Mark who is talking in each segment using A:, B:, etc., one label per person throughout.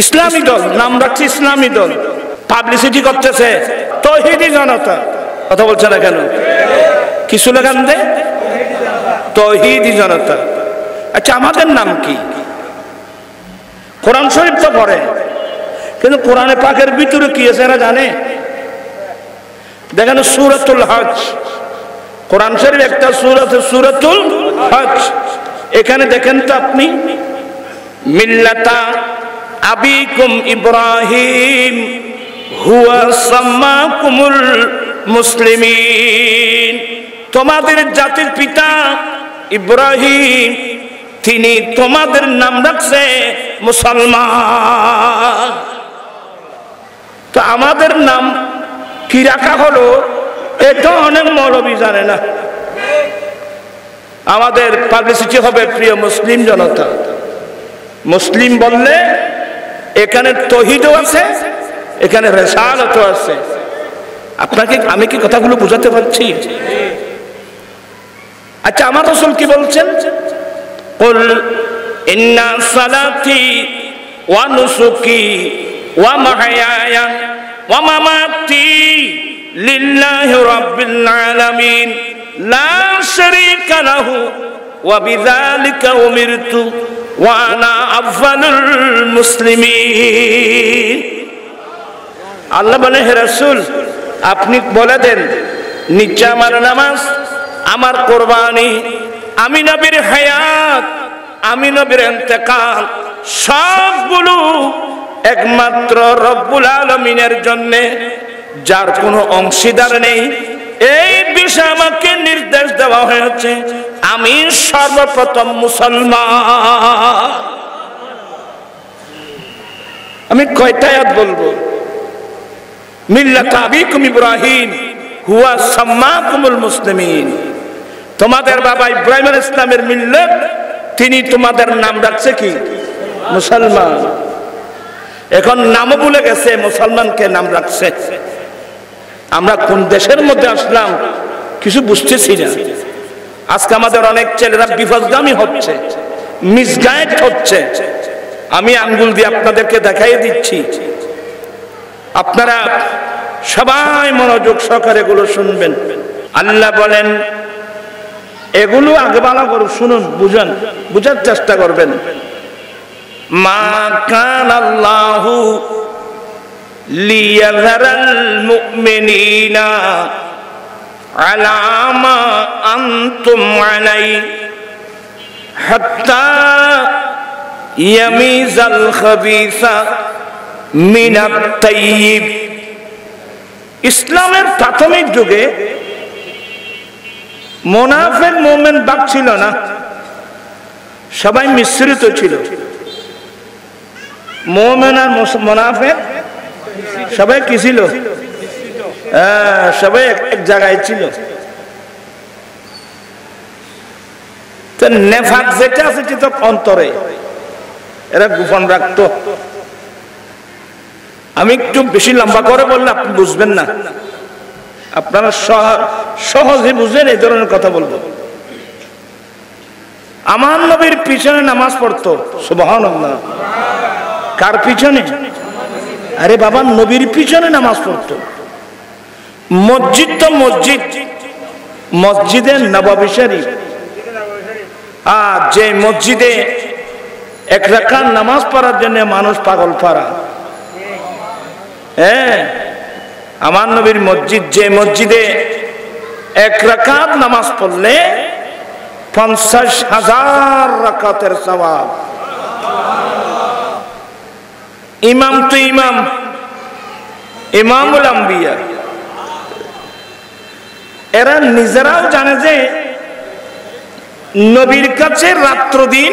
A: ইসলামী দল, নাম রাখছে ইসলামী দল, পাবলিসিটি করতেছে তৌহিদি জনতা। কথা বলছে না কেন? কি স্লোগান দে? তৌহিদি জনতা। আচ্ছা, আমাদের নাম কি? কোরআন শরীফ তো পড়ে, কিন্তু কোরআনে পাকের ভিতরে কি আছে এরা জানে? দেখেন সূরাতুল হজ, কোরআন শরীফ একটা সূরা, সূরাতুল হজ। এখানে দেখেন তো আপনি, মিল্লাতা আবিকুম ইব্রাহিম হুয়া সাম্মাকুমুল মুসলিমিন, তোমাদের জাতির পিতা ইব্রাহিম, তিনি তোমাদের নাম রাখছে মুসলমান। তো আমাদের নাম কি রাখা হলো এটা অনেক মৌলবী জানে না। আমাদের পাবলিসিটি হবে প্রিয় মুসলিম জনতা। মুসলিম বললে এখানে তৌহিদও আছে, এখানে রিসালাতও আছে। আপনাকে আমি কি কথাগুলো বুঝাতে পারছি? আচ্ছা, আমার রাসূল কি বলছেন? কুল ইন্না সালাতি ওয়া নুসুকি ওয়া মাহইয়ায়া ওয়া মামাতি লিল্লাহি রাব্বিল আলামিন লা শারীকা লাহু ওয়া বিযালিকা উমিরতু ওয়া আনা আফযালুল মুসলিমিন। আল্লাহ বলে, হে রাসূল আপনি বলে দেন, নিশ্চয় আমার নামাজ, আমার কোরবানি, আমি নবীর হায়াত, আমি নবীর ইন্তেকাল সবগুলো একমাত্র রব্বুল আলামিনের জন্য, যার কোনো অংশীদার নেই। এই বিষয়ে আমাকে নির্দেশ দেওয়া হয়েছে, আমি সর্বপ্রথম মুসলমান। আমি কয়টা আয়াত বলবো? মিল্লাতা আবিকুম ইব্রাহিম হুয়া সাম্মাকুমুল মুসলিমিন, তোমাদের বাবা ইব্রাহিম আলাইহিস সালামের মিল্লাত, তিনি তোমাদের নাম রাখছে কি? মুসলমান। এখন নামও ভুলে গেছে, মুসলমানকে নাম রাখছে। আমরা কোন দেশের মধ্যে আসলাম কিছু বুঝতেছি না। আজকে আমাদের অনেক ছেলেরা বিপথগামী হচ্ছে, মিসগাইড হচ্ছে। আমি আঙ্গুল দিয়ে আপনাদেরকে দেখাই দিচ্ছি, আপনারা সবাই মনোযোগ সহকারে এগুলো শুনবেন। আল্লাহ বলেন, এগুলো আগে ভালো করে শুনুন, বুঝেন, বুঝার চেষ্টা করবেন। মা কানাল্লাহু লিয়াযরাল মুমিনিনা আলা মা আনতুম আলাইহি হাত্তা ইয়ামিজাল খাবিসা মিনাত তাইয়্যিব। ইসলামের প্রাথমিক যুগে মুনাফিক মুমিন ভাগ ছিল না, সবাই মিশ্রিত ছিল। মুমিন আর মুনাফিক সবাই কি ছিল? সবাই এক জায়গায় ছিল। তো নেফাক যেটা আছে সেটা অন্তরে, এরা গোপন রাখতো। আমি একটু বেশি লম্বা করে বললে আপনি বুঝবেন না, আপনারা সহজে বুঝেন এই ধরনের কথা বলবো। আমার নবীর পিছনে নামাজ পড়তো, সুবহানাল্লাহ। কার পিছনে? আরে বাবা, নবীর পিছনে নামাজ পড়তো। মসজিদ তো মসজিদ, মসজিদে নববী শরীফ, আর যে মসজিদে এক রাকাত নামাজ পড়ার জন্য মানুষ পাগল পারা। হ্যাঁ, আমার নবীর মসজিদ, যে মসজিদে এক রাকাত নামাজ পড়লে 50,000 রাকাতের সওয়াব। ইমাম তো ইমাম, ইমামুল আম্বিয়া। এরা নিজেরাও জানে যে নবীর কাছে রাত্র দিন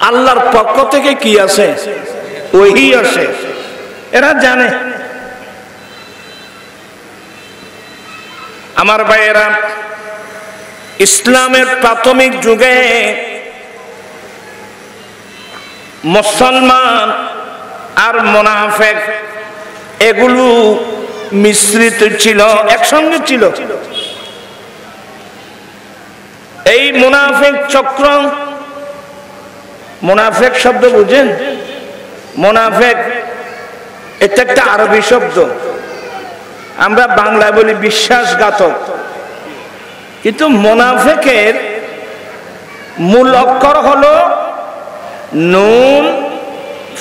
A: আল্লাহর পক্ষ থেকে কি আসে? ওহী আসে, এরা জানে। আমার ভাইয়েরা, ইসলামের প্রাথমিক যুগে মুসলমান আর মুনাফিক এগুলো মিশ্রিত ছিল, একসঙ্গে ছিল। এই মুনাফিক চক্র, মুনাফিক শব্দ বুঝেন? মুনাফিক এটা একটা আরবি শব্দ, আমরা বাংলায় বলি বিশ্বাসঘাতক, কিন্তু মুনাফিকের মূল অক্ষর হলো নুন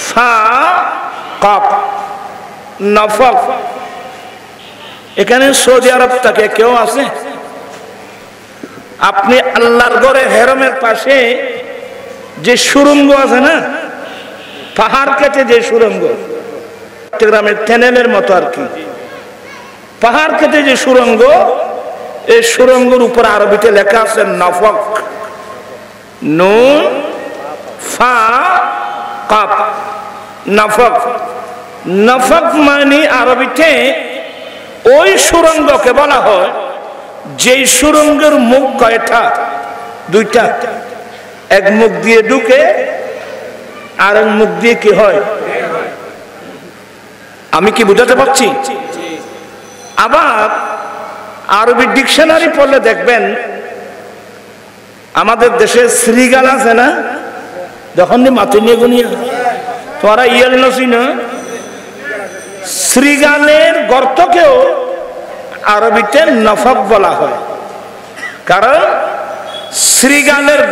A: ফা কাফ, নফক। এখানে সৌদি আরব থেকে কেউ আছে? আপনি আল্লাহর ঘরে হেরমের পাশে যে সুড়ঙ্গ আছে না, পাহাড় কেটে যে সুড়ঙ্গ, গ্রামের টেনেলের মতো আর কি, পাহাড় কেটে যে সুড়ঙ্গ, এই সুড়ঙ্গের উপর আরবিতে লেখা আছে নফক, নুন ফা কাফ, নফক। নফক মানে আরবিতে ওই সুড়ঙ্গকে বলা হয় যেই সুড়ঙ্গের মুখ কয়টা? দুইটা, এক মুখ দিয়ে ঢুকে আর এক মুখ দিয়ে কি হয়? আমি কি বুঝাতে পারছি? আবার আরবি ডিকশনারি পড়লে দেখবেন আমাদের দেশে শ্রীগাল আছে না, যখন মাথা নিয়ে গুনিয়া তোরা ইয়েল নসি না, শ্রীগালের গর্তকেও আরবিতে নফক বলা হয়, কারণ শ্রীগালের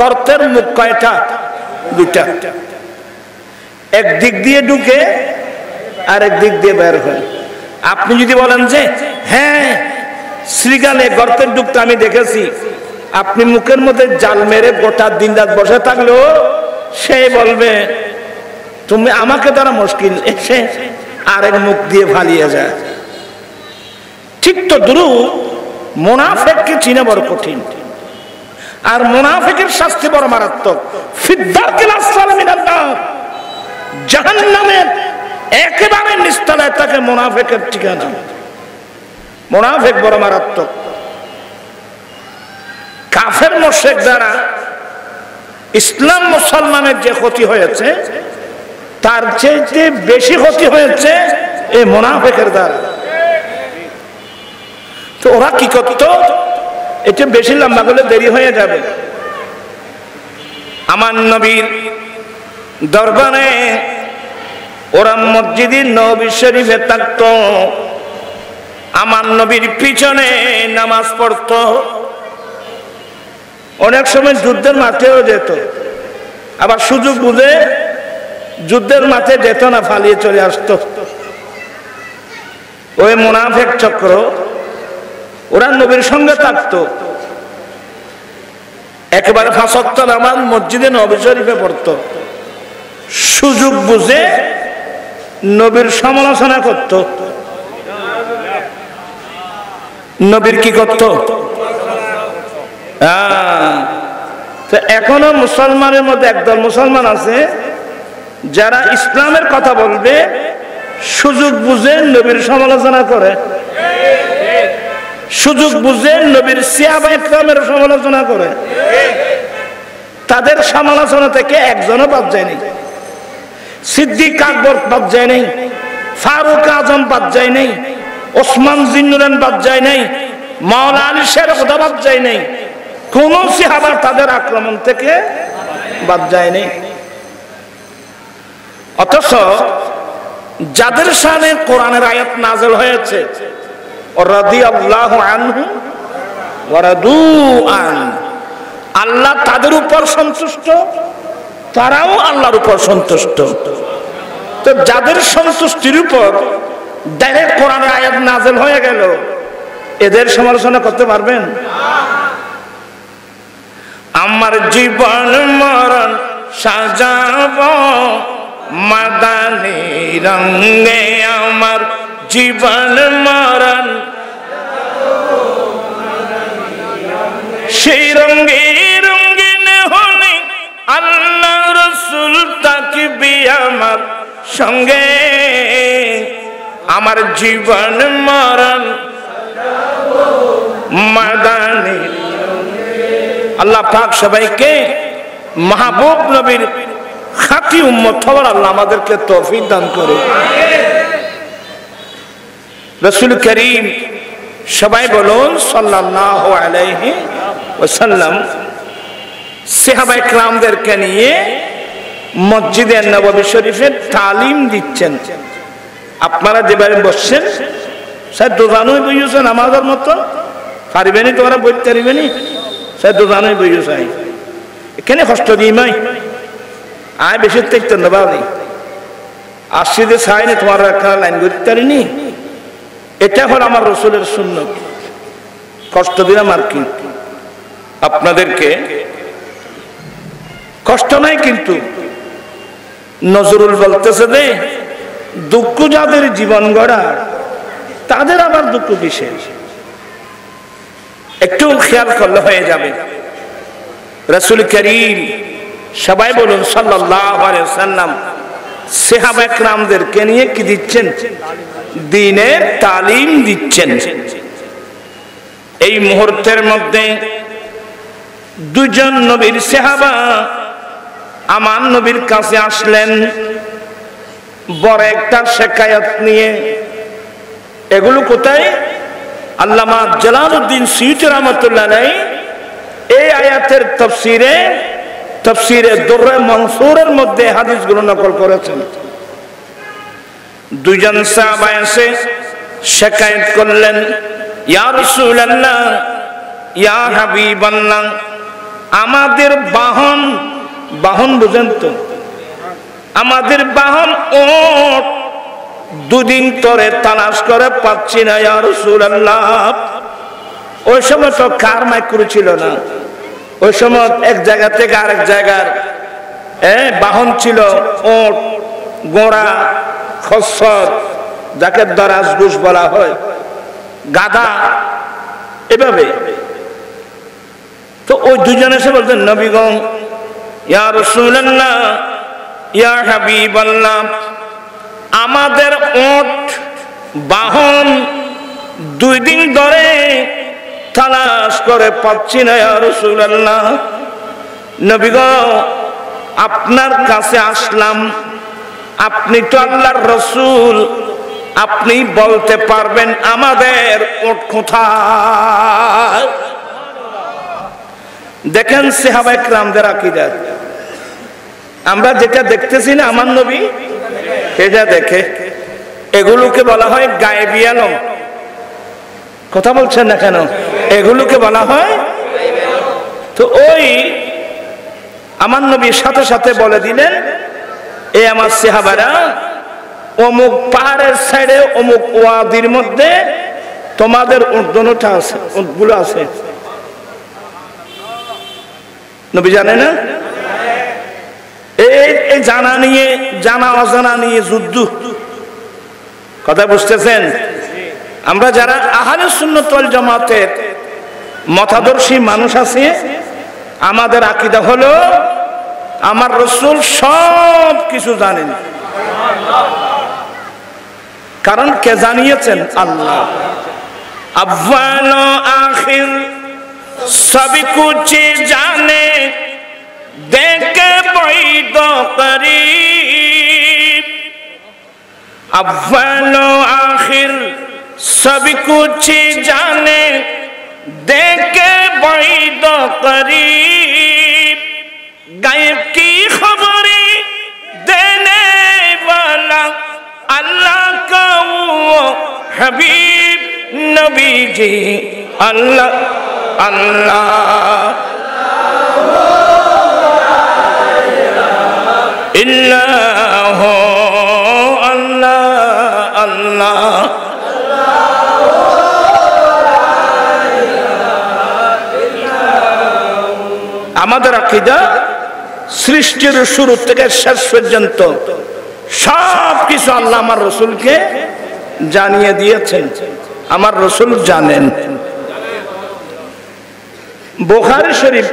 A: গর্তের মুখ কয়টা? দুইটা, এক দিক দিয়ে ঢুকে আর এক দিক দিয়ে বের হয়। আপনি যদি বলেন যে হ্যাঁ শ্রীগালে গর্তের ঢুকতে আমি দেখেছি, আপনি মুখের মধ্যে জাল মেরে গোটা দিন রাত বসে থাকলেও সে বলবে তুমি আমাকে দ্বারা মুশকিল, এসে আরেক মুখ দিয়ে ভালিয়ে যায়। ঠিক তো দুরু মুনাফিককে চিনা বড় কঠিন, আর মুনাফিকের শাস্তি বড় মারাত্মক। ফিদ্দারকিল আসফালি মিনান নার, জাহান্নামের একেবারে নিচতলায় থাকে মুনাফিকের ঠিকানা। মুনাফিক বড় মারাত্মক। কাফের মুশরিক দ্বারা ইসলাম মুসলমানের যে ক্ষতি হয়েছে তার চেয়ে বেশি ক্ষতি হয়েছে এই মুনাফিকের দ্বারা। তো ওরা কি করত? এটা বেশি লম্বা করলে দেরি হয়ে যাবে। আমার নবীর দরবারে ওরা মসজিদে নবী শরীফে থাকতো, আমার নবীর পিছনে নামাজ পড়তো। অনেক সময় যুদ্ধের মাঠেও যেত, আবার সুযোগ বুঝে যুদ্ধের মাঠে যেত না, পালিয়ে চলে আসতো। ওই মুনাফিক চক্র ওরা নবীর সঙ্গে থাকতো, একেবারে 5 ওয়াক্ত নামাজ মসজিদে নবী শরীফে পড়তো, সুযোগ বুঝে নবীর সমালোচনা করত। নবীর কি করত? তো এখনো মুসলমানের মধ্যে একদল মুসলমান আছে যারা ইসলামের কথা বলবে, সুযোগ বুঝে নবীর সমালোচনা করে, সুযোগ বুঝে নবীর সাহাবায়ে কেরামের সমালোচনা করে। তাদের সমালোচনা থেকে একজনও বাদ যায়নি। সিদ্দিক আকবর বাদ যায় নাই, ফারুক আজম বাদ যায় নাই, ওসমান জিন্নুরান বাদ যায় নাই, মাওলা আলী শের খোদা বাদ যায় নাই, কোন সাহাবা তাদের আক্রমণ থেকে বাদ যায় নাই। অথচ যাদের শানে কোরআনের আয়াত নাযিল হয়েছে, রাদিয়াল্লাহু আনহু ওয়া রাদু আন, আল্লাহ তাদের উপর সন্তুষ্ট, তারাও আল্লাহর উপর সন্তুষ্ট। তো যাদের সন্তুষ্টির উপর ডাইরেক্ট কোরআনের আয়াত নাযিল হয়ে গেল, এদের সমালোচনা করতে পারবেন? আমার জীবন মরণ সাজাবো মাদানী রঙে, আমার জীবন মরণ সেই রঙে রঙিন হলে আল্লাহ রাসূল তাকবি আমার সঙ্গে, আমার জীবন মরণ মাদানী। আল্লাহ পাক সবাইকে মাহবুব নবীর খাঁটি উম্মত হওয়ার আল্লাহ আমাদেরকে তৌফিক দান করে। রাসূল করিম সবাই বলুন সাল্লাল্লাহু আলাইহি ওয়াসাল্লাম সাহাবায়ে কেরামদেরকে নিয়ে মসজিদে নববী শরীফের তালিম দিচ্ছেন। আপনারা যেভাবে বসছেন স্যার দোকানই বইছেন আমাদের মতো পারিবেনি, তোমরা বইতে পারিবেনি স্যার দোকানই বইছ। এখানে কষ্ট দিই মাই আয় বেশি দেখতে না বাবি আসিতে চাইনি তোমার একটা লাইন করতে পারিনি। এটা হল আমার রসুলের সুন্নত। কষ্ট দিলাম আর কি আপনাদেরকে, কষ্ট নাই। কিন্তু নজরুল বলতেছে যে দুঃখ যাদের জীবন গড়া তাদের আবার দুঃখ কিসের, একটু খেয়াল করলে হয়ে যাবে। রাসূল করিম সবাই বলুন সাল্লাল্লাহু আলাইহি ওয়াসাল্লাম সাহাবা کرامদেরকে নিয়ে কি দিচ্ছেন? দ্বীনের তালিম দিচ্ছেন। এই মুহূর্তের মধ্যে দুজন নবীর সাহাবা আমার নবীর কাছে আসলেন বড় একটা শিকায়ত নিয়ে। এগুলো কোথায়? আল্লামা জালালউদ্দিন সুয়ুতী রাহমাতুল্লাহ আলাইহি এই আয়াতের তাফসীরে দুররে মনসুরের মধ্যে হাদিসগুলো নকল করেছেন। দুজন সাহাবা এসে শিকায়ত করলেন, ইয়া রাসূলুল্লাহ, ইয়া হাবিবাল্লাহ, আমাদের বাহন বুঝেন তো, আমাদের বাহন ওট দুদিন ধরে তালাশ করে পাচ্ছি না ইয়া রাসূলুল্লাহ। ওই সময় তো কার মাইক্রো ছিল না, ওই সময় এক জায়গা থেকে আরেক জায়গার বাহন ছিল ওট, ঘোড়া, খচ্চর, যাকে দরাজ ঘোষ বলা হয়, গাধা, এভাবে। তো ওই দুজন এসে বলতেন, নবীগণ, ইয়া রাসূলুল্লাহ, ইয়া হাবিবাল্লাহ, আমাদের ওট বাহন 2 দিন ধরে তালাশ করে পাচ্ছি না ইয়া রাসূলুল্লাহ। নবীগণ, আপনার কাছে আসলাম, আপনি তো আল্লাহর রাসূল, আপনি বলতে পারবেন আমাদের ওট কোথায়? দেখেন সাহাবায়ে কেরামদের আকীদা। আমরা যেটা দেখতেছি না আমার নবী সেটা দেখে, এগুলোকে বলা হয় গায়েবী আলম। কথা বলছেন না কেন? এগুলোকে বলা হয়। তো ওই আমার নবীর সাথে সাথে বলে দিলেন, এ আমার সাহাবারা, অমুক পাহাড়ের সাইডে অমুক ওয়াদির মধ্যে তোমাদের উটগুলো আছে, উটগুলো আছে। নবী জানে না? এই জানা অজানা নিয়ে যুদ্ধ। কথা বুঝতেছেন? আমরা যারা আহলে সুন্নাত ওয়াল জামাতের মতাদর্শী মানুষ আছে, আমাদের আকীদা হলো আমার রাসূল সব কিছু জানেন। কারণ কে জানিয়েছেন? আল্লাহ। আউয়াল ও আখির সবই কুছ জানে, দেখে বৈদ করিব। আউয়াল ও আখির সবই কুছ জানে, দেখে বৈদ করিব। গায়ব কি খবরে দেনে वाला अल्लाह का वो हबीब नबी जी। अल्लाह अल्लाह इल्लाह अल्लाह अल्लाह আমাদের আকীদা সৃষ্টির শুরু থেকে শেষ পর্যন্ত সব কিছু আল্লাহ আমার রাসূলকে জানিয়ে দিয়েছেন। আমার রাসূল জানেন। বুখারী শরীফ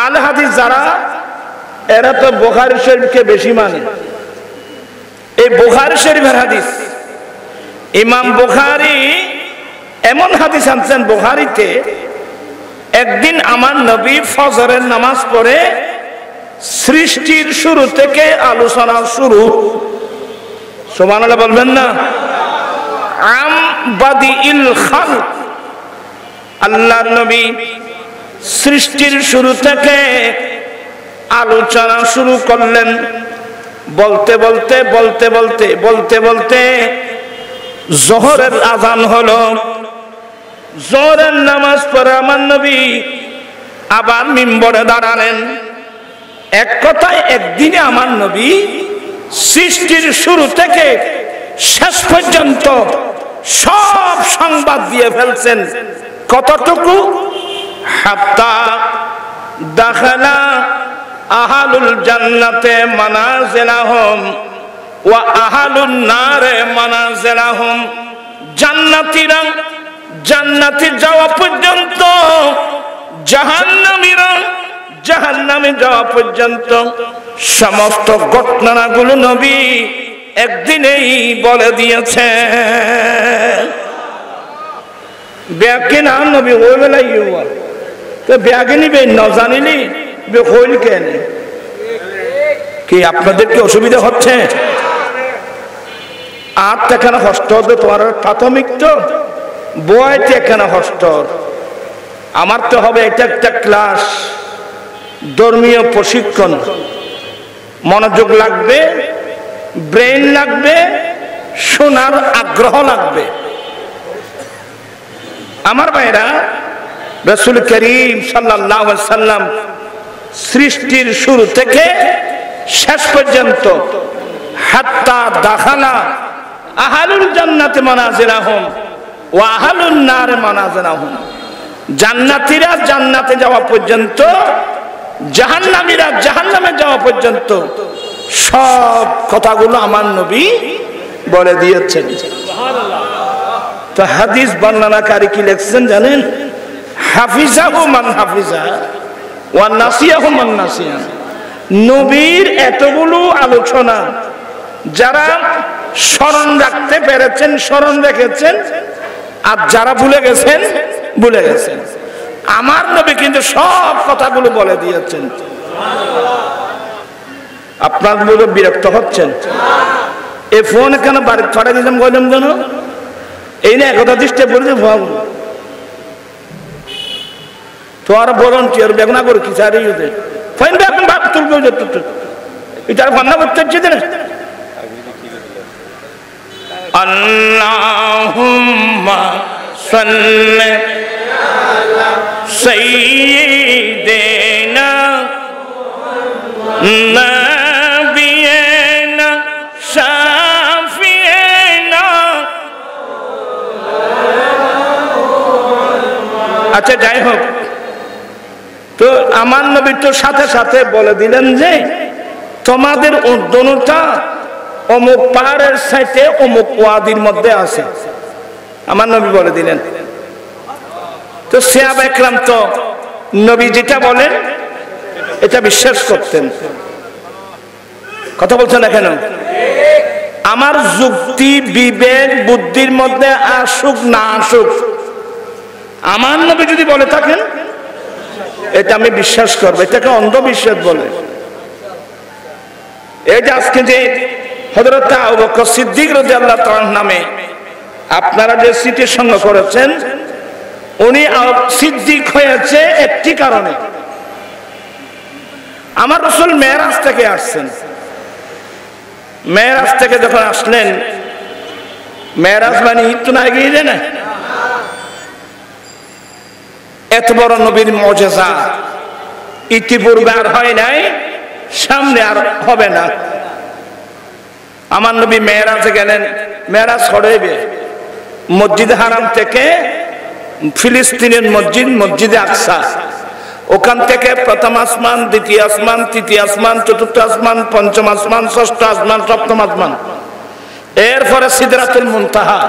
A: আল হাদিস যারা, এরা তো বুখারী শরীফকে বেশি মানে। এই বুখারী শরীফের হাদিস, ইমাম বুখারী এমন হাদিস আনছেন বুখারীতে, একদিন আমার নবী ফজরের নামাজ পড়ে সৃষ্টির শুরু থেকে আলোচনা শুরু। সুবহানাল্লাহ বলবেন না? আম বাদিইল খালক, আল্লাহর নবী সৃষ্টির শুরু থেকে আলোচনা শুরু করলেন। বলতে বলতে বলতে বলতে বলতে বলতে জোহরের আযান হলো। জোহরের নামাজ পড়ে আমার নবী আবার মিম্বরে দাঁড়ালেন। এক কথায় একদিনে আমার নবী সৃষ্টির শুরু থেকে শেষ পর্যন্ত সব সংবাদ দিয়ে ফেলছেন। কতটুকু? হাত্তা দাখালা আহালুল জান্নাতে মানাজিলাহুম ওয়া আহালুন নারে মানাজিলাহুম। জান্নাতীরা জান্নাতে যাওয়া পর্যন্ত, জাহান্নামীরা জাহান্নামে যাওয়া পর্যন্ত সমস্ত ঘটনাগুলো নবী একদিনেই বলে দিয়েছে। ব্যাগে না নবী ওই বেলায় তো ব্যাগে নিবে ন জানিনি হইল কেন? কি আপনাদের কি অসুবিধা হচ্ছে? আর এখানে হস্ত হবে তোমার প্রাথমিক তো বয়তে এখানে হস্ত। আমার তো হবে এটা একটা ক্লাস, ধর্মীয় প্রশিক্ষণ। মনোযোগ লাগবে, ব্রেন লাগবে, শোনার আগ্রহ লাগবে। আমার ভাইরা, রাসূল করিম সাল্লাল্লাহু আলাইহি সাল্লাম সৃষ্টির শুরু থেকে শেষ পর্যন্ত হাত্তা দাখালা আহালুল জান্নাতে মানাজিলাহুম ওয়া আহালুন নার মানাজিলাহুম। জান্নাতীরা জান্নাতে যাওয়া পর্যন্ত, জাহান্নামীরা জাহান্নামে যাওয়া পর্যন্ত সব কথাগুলো আমার নবী বলে দিয়েছেন। তো হাদিস বর্ণনাকারী কি লিখছেন জানেন? হাফিজাহু মান হাফিজা ওয়া নাসিয়াহু মান নাসিয়া। নবীর এতগুলো আলোচনা যারা স্মরণ রাখতে পেরেছেন, স্মরণ রেখেছেন, আর যারা ভুলে গেছেন ভুলে গেছেন। আমার নবী কিন্তু সব কথাগুলো বলে দিয়েছেন। আপনার বলে বিরক্ত হচ্ছেন? এই ফোন কেন বাড়ি ছড়াই দিলাম বললাম যেন এই না একথা দৃষ্টি পড়েছে ভাব তো আর ভলান্টিয়ার বেগুনা করে কি চারি ফাইন বেগুন ভাব তুলবে এটা রান্না করতে হচ্ছে না। আল্লাহুম্মা সাল্লি আলা সাইয়্যিদিনা নাবিয়িনা শাফিঈনা। আচ্ছা যাই হোক, তো আমার নবী তো সাথে সাথে বলে দিলেন যে তোমাদের উদ্দনটা অমুক পাহাড়ের সাইডে অমুক ওয়াদির মধ্যে আছে। আমার নবী বলে দিলেন। তো সাহাবা একরাম তো নবী যেটা বলেন এটা বিশ্বাস করতেন। কথা বলছেন না কেন? আমার যুক্তি বিবেক বুদ্ধির মধ্যে আসুক না আসুক, আমার নবী যদি বলে থাকেন এটা আমি বিশ্বাস করবো। এটাকে অন্ধবিশ্বাস বলে। এই যে আজকে যে হযরত আবু বকর সিদ্দিক রাদিয়াল্লাহু তাআলা নামে আপনারা যে স্মৃতি সঙ্গ করেছেন, উনি সিদ্দিক হয়েছে একটি কারণে। আমার রাসূল মেরাজ থেকে আসছেন। মেরাজ থেকে যখন আসলেন, মেরাজ মানে একটু না এগিয়ে যায় না? এত বড় নবীর মুজিজা ইতিপূর্বে আর হয় নাই, সামনে আর হবে না। আমার নবী মেরাজে গেলেন। মেরাজ হড়াইবে মসজিদে হারাম থেকে ফিলিস্তিনের মসজিদ, মসজিদে আকসা। ওখান থেকে প্রথম আসমান, দ্বিতীয় আসমান, তৃতীয় আসমান, চতুর্থ আসমান, পঞ্চম আসমান, ষষ্ঠ আসমান, সপ্তম আসমান। এরপরে সিদরাতুল মুনতাহা।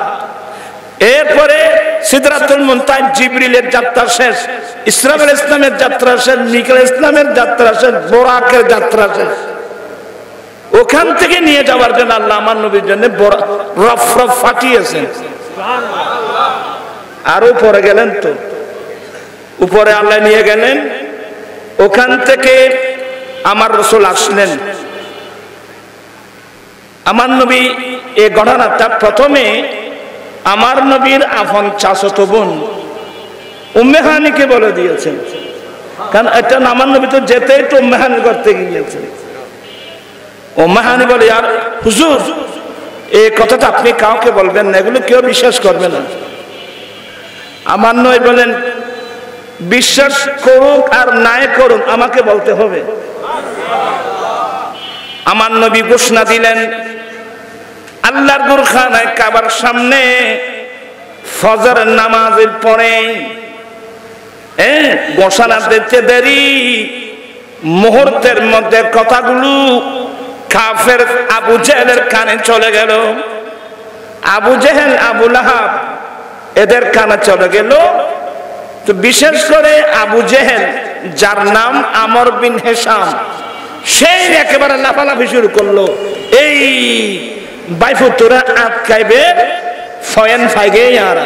A: এরপরে সিদরাতুল মুনতাহা জিবরিলের যাত্রা শেষ, ইসরাফিল ইসলামের যাত্রা শেষ, মিকাইল ইসলামের যাত্রা শেষ, বোরাকের যাত্রা শেষ। ওখান থেকে নিয়ে যাওয়ার জন্য আল্লাহ আমার নবীর জন্য রফ রফ ফাটিয়েছেন। আর উপরে গেলেন, তো উপরে আল্লাহ নিয়ে গেলেন। ওখান থেকে আমার রাসূল আসলেন। আমার নবী এই ঘটনাটা প্রথমে আমার নবীর আপন চাচাতো বোন উম্মে হানিকে বলে দিয়েছেন। কারণ এটা আমার নবী তো যেতেই তো মেহানি করতে গিয়েছে। ও মেহানি বলে, আর হুজুর এই কথাটা আপনি কাউকে বলবেন না, এগুলো কেউ বিশ্বাস করবে না। আমার নবী বলেন, বিশ্বাস করুক আর নাই করুক আমাকে বলতে হবে। আমার নবী ঘোষণা দিলেন, আল্লাহর গুরখানায় কাবার সামনে ফজরের নামাজের পরে ঘোষণা দিতে দেরি, মুহূর্তের মধ্যে কথাগুলো কাফের আবু জেহেলের কানে চলে গেল। আবু জেহেল, আবু লাহাব এদের কানে চলে গেল। তো বিশেষ করে আবু জেহেল, যার নাম আমর বিন হিশাম, সেই একেবারে লাফালাফি শুরু করলো, এই বাইফুতুরা আটকাইবে ফয়েন ফাইগে আর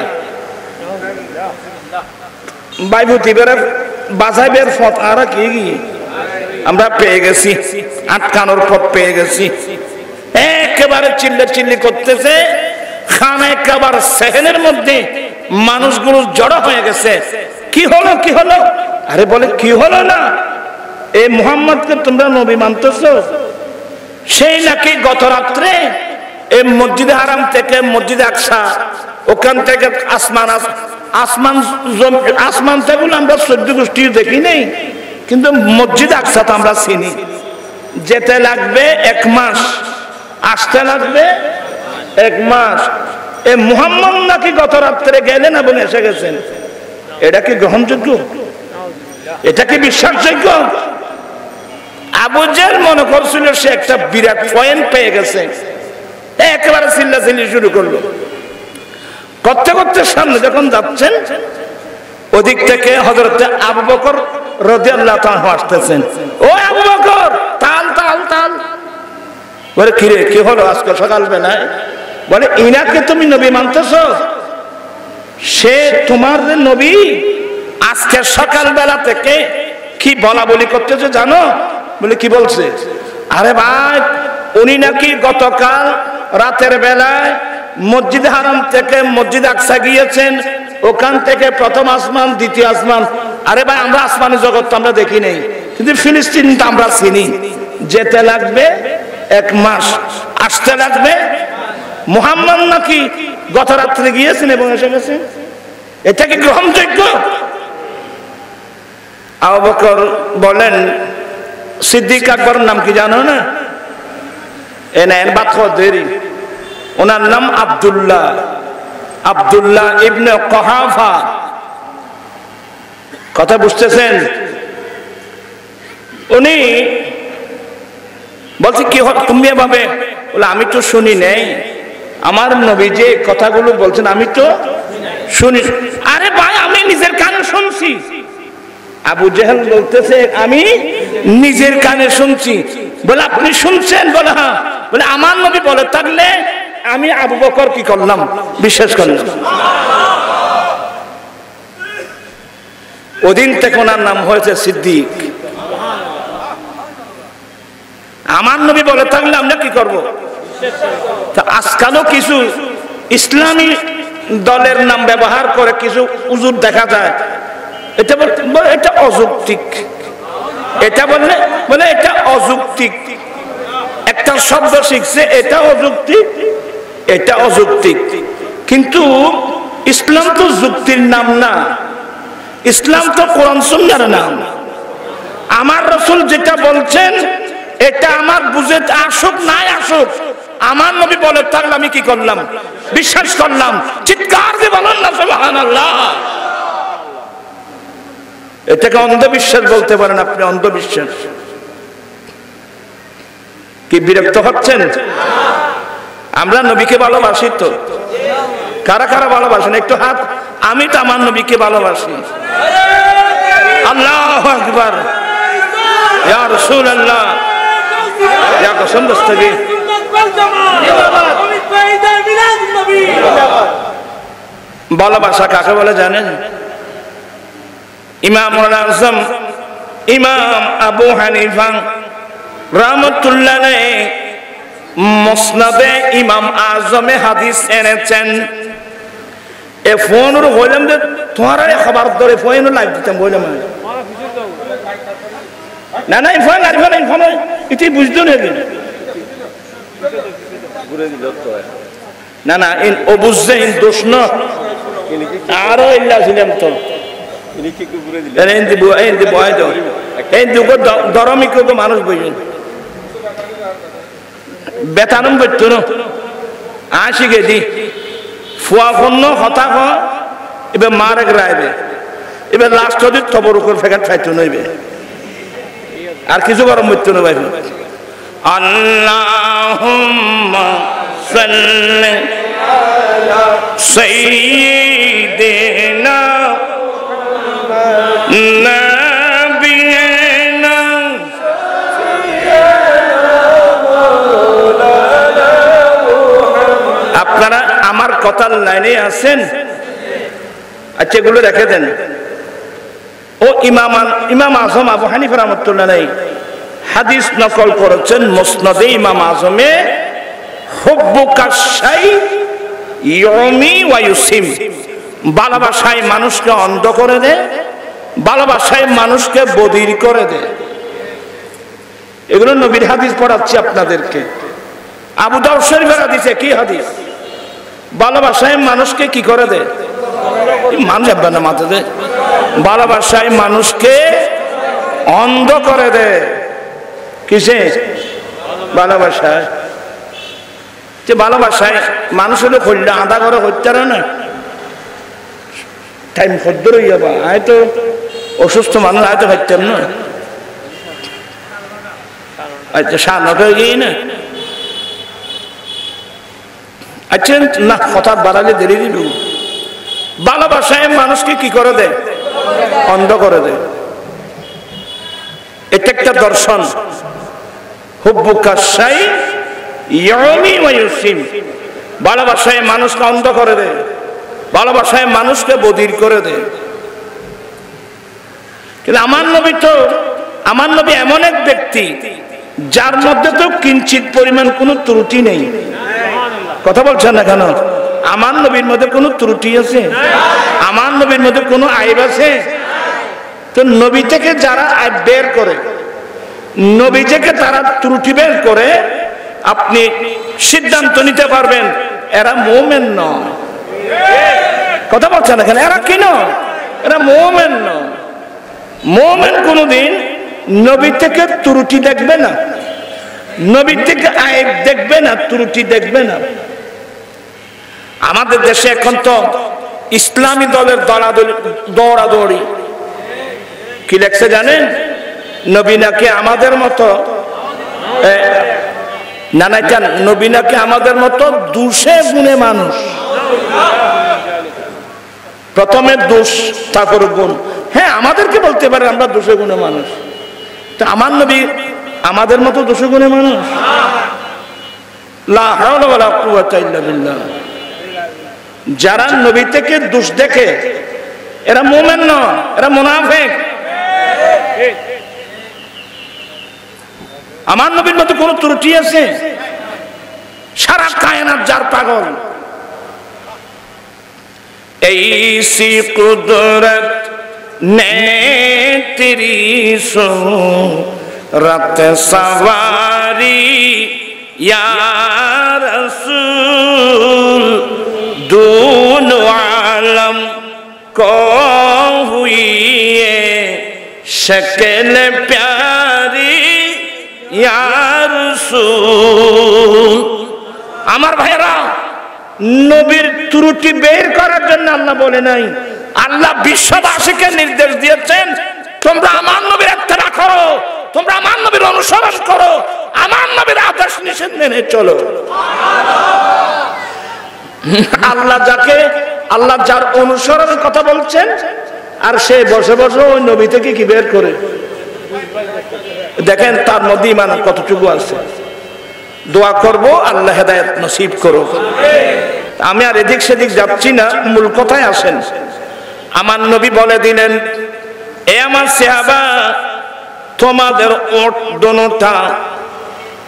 A: বাইফুতিবের বাজাইবের পথ আর কি আমরা পেয়ে গেছি, আটকানোর পথ পেয়ে গেছি। একেবারে চিল্লা চিল্লি করতেছে, খানায় কাবার সেহেনের মধ্যে মানুষগুলো জড়ো হয়ে গেছে। কি হলো কি হলো? আরে বলে কি হলো না, এই মুহাম্মদকে তোমরা নবী মানতেছো? সেই নাকি গত রাত্রে এই মসজিদে হারাম থেকে মসজিদে আকসা, ওখান থেকে আসমান থেকে আমরা 14 গোষ্ঠী দেখি নেই, কিন্তু মসজিদ আকসা তো আমরা চিনি। যেতে লাগবে 1 মাস, আসতে লাগবে 1 মাস। এই মুহাম্মদ নাকি গত রাত্রে গেলেন এবং এসে গেছেন। এটা কি গ্রহণযোগ্য? এটা কি বিশ্বাসযোগ্য? আবু জেহেল মনে করছিল সে একটা বিরাট পয়েন্ট পেয়ে গেছে, একেবারে চিল্লাচিল্লি শুরু করলো। করতে করতে সামনে যখন যাচ্ছেন, ওদিক থেকে হযরত আবু বকর রাদিয়াল্লাহু তাআলা আসতেছেন। ও আবু বকর, তাল তাল তাল। বলে কি রে, কি হলো আজকে সকালবেলায়? বলে ইনাকে তুমি নবী মানতেছো? সে তোমার নবী। আজকে সকালবেলা থেকে কি বলা বলি করতেছে জানো? বলে কি বলছে? আরে ভাই, উনি নাকি গতকাল রাতের বেলায় মসজিদ হারাম থেকে মসজিদ আকসা গিয়েছেন, ওখান থেকে প্রথম আসমান, দ্বিতীয় আসমান। আরে ভাই, আমরা আসমানি জগৎ তো আমরা দেখি নেই, কিন্তু ফিলিস্তিনটা আমরা চিনি। যেতে লাগবে 1 মাস, আসতে লাগবে। মুহাম্মদ নাকি গত রাত্রে গিয়েছেন এবং এসে গেছেন। এটা কি গ্রহণযোগ্য? আবু বকর বলেন, সিদ্দিক আকবরের নাম কি জানো না? এনেন বাতদেরি, ওনার নাম আব্দুল্লাহ, আব্দুল্লাহ ইবনে কুহাফা। কথা বুঝতেছেন? উনি বলছে কি তুমি এভাবে? বলে আমি তো শুনি নেই, আমার নবী যে কথাগুলো বলছেন আমি তো শুনি। আরে ভাই, আমি নিজের কানে শুনছি। আবু জেহেল বলতেছে আমি নিজের কানে শুনছি। বলে আপনি শুনছেন? বলে হ্যাঁ। বলে আমার নবী বলে থাকলে আমি আবু বকর কি করলাম? বিশ্বাস করলাম। ওদিন থেকে ওনার নাম হয়েছে সিদ্দিক। আমার নবী বলে থাকলে আমরা কি করব? আজকালও কিছু ইসলামী দলের নাম ব্যবহার করে কিছু হুজুর দেখা যায়, এটা অযৌক্তিক। এটা বলে এটা অযৌক্তিক। একটা শব্দ শিখছে, এটা অযৌক্তিক, এটা অযৌক্তিক। কিন্তু ইসলাম তো যুক্তির নাম না, ইসলাম তো কোরআন সুন্নাহর নাম। আমার রাসূল যেটা বলছেন এটা আমার বুঝে আসুক নাই আসুক, আমার নবী বলে থাকলে আমি কি করলাম? বিশ্বাস করলাম। চিৎকার দিয়ে বলেন না সুবহানাল্লাহ। এটাকে অন্ধবিশ্বাস বলতে পারেন আপনি, অন্ধবিশ্বাস। কি বিরক্ত হচ্ছেন? আমরা নবীকে ভালোবাসি তো। কারা কারা ভালোবাসেন একটু হাত? আমি তো আমার নবীকে ভালোবাসি। আল্লাহু আকবার, ইয়া রাসূলুল্লাহ, ইয়া কসম দস্তগি। ভালোবাসা কাকে বলে জানেন? ইমামুল আযম ইমাম আবু হানিফা রাহমাতুল্লাহ আলাইহি মুসনাদে ইমাম আযমে হাদিস এনেছেন। এ ফোনের হইলাম যে তোমার খবর ধরে ফোন লাইভ দিতাম বললাম না না ইনফান আর ফেলা ইনফান এটি বুঝতো না কি না না ইন ও বুঝছে ইন দোষ না আরো ইল্লা ছিলাম তো ইনি কি ঘুরে দিলেন এই দি বয় দাও এই দুগো দরমি কো মানুষ বইন বেতানম বইতো না আসি গে দি ফুয়া ফন্ন হতা হ এবে মারে রাইবে এবে লাস্ট হদি তবর উপর ফেকাট ফাইতো নইবে আর কিছু গরম বইতো না ভাই আল্লাহুম্মা সাল্লি আলা সাইয়্যিদিনা নাবিয়িনা আপনারা আমার কথার লাইনে আছেন আচ্ছা এগুলো রেখে দেন ও ইমাম আজম আবু হানিফা রাহমাতুল্লাহ আলাইহি হাদিস নকল করেছেন মুসনাদে ইমাম আজমে হুব্বুকা শাই ইউমি ওয়া ইউসিম ভালোবাসায় মানুষকে অন্ধ করে দেয় ভালোবাসায় মানুষকে বধির করে দেয় এগুলো নবীর হাদিস পড়াচ্ছি আপনাদেরকে আবু দাউদ শরীফের হাদিসে কি হাদিস ভালোবাসায় মানুষকে কি করে দেয় মানুষ না মাথা দেয় ভালোবাসায় মানুষকে অন্ধ করে দেয় কিসে ভালোবাসায় যে ভালোবাসায় মানুষ হলে খুললে আধা করে হচ্ছে না টাইম খদ্দ রই যাবা হয়তো অসুস্থ মানুষ হয়তো হচ্ছেন না আচ্ছা সাত হয়ে গিয়ে না আচ্ছা না কথা বাড়ালে দেরি দিল ভালোবাসায় মানুষকে কি করে দেয় অন্ধ করে দেয় এটা একটা দর্শন হুব্বুকা শাই ইউমি ওয়া ইউসিম ভালোবাসায় মানুষকে অন্ধ করে দেয় ভালোবাসায় মানুষকে বধির করে দেয় কিন্তু আমার নবী এমন এক ব্যক্তি যার মধ্যে তো কিঞ্চিত পরিমাণ কোনো ত্রুটি নেই কথা বলছেন না কেন আমার নবীর মধ্যে কোনো ত্রুটি আছে আমার নবীর মধ্যে কোনো আইব আছে তো নবী থেকে যারা আইব বের করে নবী থেকে তারা ত্রুটি বের করে আপনি সিদ্ধান্ত নিতে পারবেন এরা মুমিন নয় কথা বলছেন না কেন এরা কি নয় এরা মুমিন নয় মুমিন কোনদিন নবী থেকে ত্রুটি দেখবে না নবী থেকে আইব দেখবে না ত্রুটি দেখবে না আমাদের দেশে এখন তো ইসলামী দলের দৌড়াদৌড়ি কি লেখছে জানেন নবী নাকি আমাদের মতো নানাইটান নবী নাকি আমাদের মতো দোষে গুণে মানুষ প্রথমে দোষ তারপর গুণ হ্যাঁ আমাদেরকে বলতে পারে আমরা দোষে গুণে মানুষ তো আমার নবী আমাদের মতো দোষে গুণে মানুষ লা হাওলা ওয়ালা কুওয়াতা ইল্লা বিল্লাহ যারা নবী থেকে দোষ দেখে এরা মুমিন নয় এরা মুনাফিক আমার নবীর মতো কোন ত্রুটি আছে সারা কায়নাত যার পাগল ऐसी कुदरत ने तेरी सूरत सवारी या रसूल दोनों आलम को हुई शक्ल प्यारी या रसूल আমার ভাইরা নবীর ত্রুটি বের করার জন্য আল্লাহ বলে নাই আল্লাহ বিশ্ববাসীকে নির্দেশ দিয়েছেন তোমরা আমার নবীর ইত্তেবা করো তোমরা আমার নবীর অনুসরণ করো আমার নবীর আদেশ নিষেধ মেনে চলো আল্লাহ যার অনুসরণের কথা বলছেন আর সে বসে বসে ওই নবী থেকে কি বের করে দেখেন তার মধ্যে ঈমান কতটুকু আছে দোয়া করব আল্লাহ হেদায়েত নসিব করো আমি আর এদিক সেদিক যাচ্ছি না মূল কথায় আসেন আমার নবী বলে দিলেন এ আমার সাহাবা তোমাদের ওট দোনোটা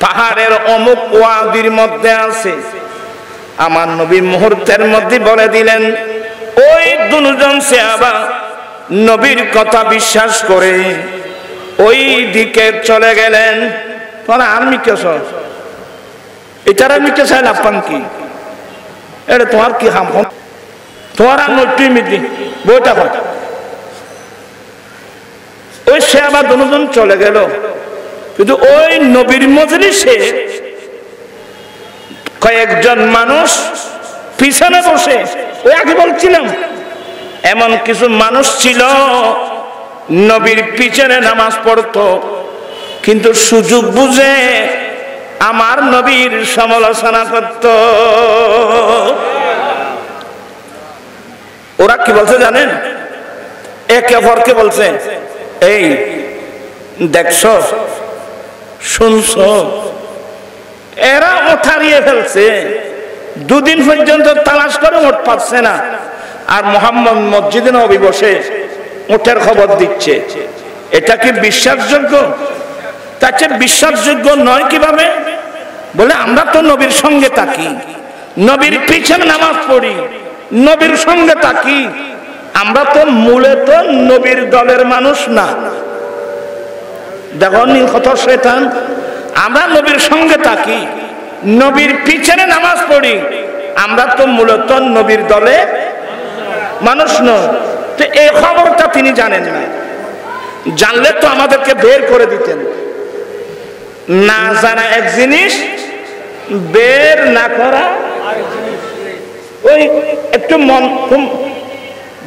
A: পাহাড়ের অমুক ওয়াদির মধ্যে আছে আমার নবী মুহূর্তের মধ্যে বলে দিলেন ওই দুজন সাহাবা নবীর কথা বিশ্বাস করে ওই দিকে চলে গেলেন। তোরা আর মিটেছ, এটারা মিটে চাইল আপান কি এটা তোমার কি হাম তোমার আর নতুন মিটি বইটা হয়। ওই সে আবার দুজন চলে গেল, কিন্তু ওই নবীর মজলিসে কয়েকজন মানুষ পিছনে বসে, ওই আগে বলছিলাম এমন কিছু মানুষ ছিল নবীর পিছনে নামাজ পড়তো, কিন্তু সুযোগ বুঝে আমার নবীর সমালোচনা করত। ওরা কি বলছে জানেন? একে অপরকে বলছে, এই দেখছো শুনছো, এরা ওঠ হারিয়ে ফেলছে, দুদিন পর্যন্ত তালাশ করে ওঠ পাচ্ছে না, আর মোহাম্মদ মসজিদে নবী বসে ওঠের খবর দিচ্ছে। এটা কি বিশ্বাসযোগ্য? তার চেয়ে বিশ্বাসযোগ্য নয় কিভাবে? বলে আমরা তো নবীর সঙ্গে থাকি, নবীর পিছনে নামাজ পড়ি, নবীর সঙ্গে থাকি, আমরা তো মূলত নবীর দলের মানুষ না। দেখো কত শয়তান, আমরা নবীর সঙ্গে থাকি, নবীর পিছনে নামাজ পড়ি, আমরা তো মূলত নবীর দলে মানুষ নয়। তো এই খবরটা তিনি জানেন না, জানলে তো আমাদেরকে বের করে দিতেন। না জানা এক জিনিস, বের না করা ওই একটু মন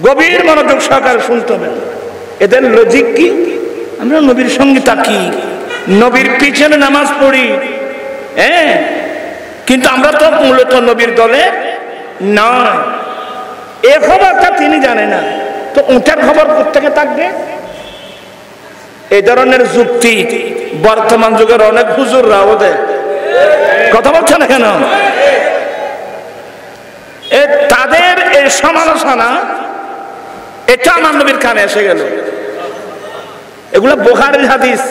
A: গভীর মনোযোগ সহকারে শুনতে হবে। এদের লজিক কি? আমরা নবীর সঙ্গে থাকি, নবীর পিছনে নামাজ পড়ি, হ্যাঁ, কিন্তু আমরা তো মূলত নবীর দলে নয়। এ খবরটা তিনি জানে না, তো উঠের খবর কোথেকে থাকবে? এই ধরনের যুক্তি বর্তমান যুগের অনেক হুজুররাও দেয়। কথা বলছে না কেন? তাদের এই সমালোচনা এটা আমার নবীর কানে এসে গেল। এগুলো বুখারীর হাদিস।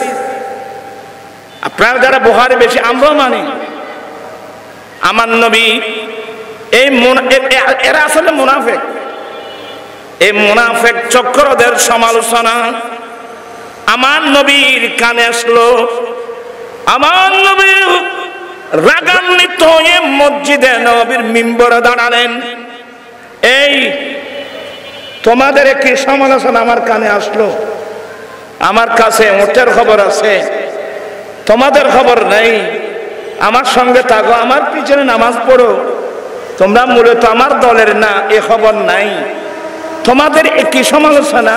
A: আপনারা যারা বুখারী বেশি, আমরাও মানি। আমার নবী এই এরা আসলে মুনাফিক, এই মুনাফিক চক্রদের সমালোচনা আমার নবীর কানে আসলো। আমার নবী রাগান্বিত হয়ে মসজিদে নবীর মিম্বরে দাঁড়ালেন। এই তোমাদের কি সমালোচনা আমার কানে আসলো? আমার কাছে ওঠের খবর আছে, তোমাদের খবর নেই। আমার সঙ্গে থাকো, আমার পিছনে নামাজ পড়ো, তোমরা মূলত আমার দলের না, এ খবর নাই। তোমাদের একই সমালোচনা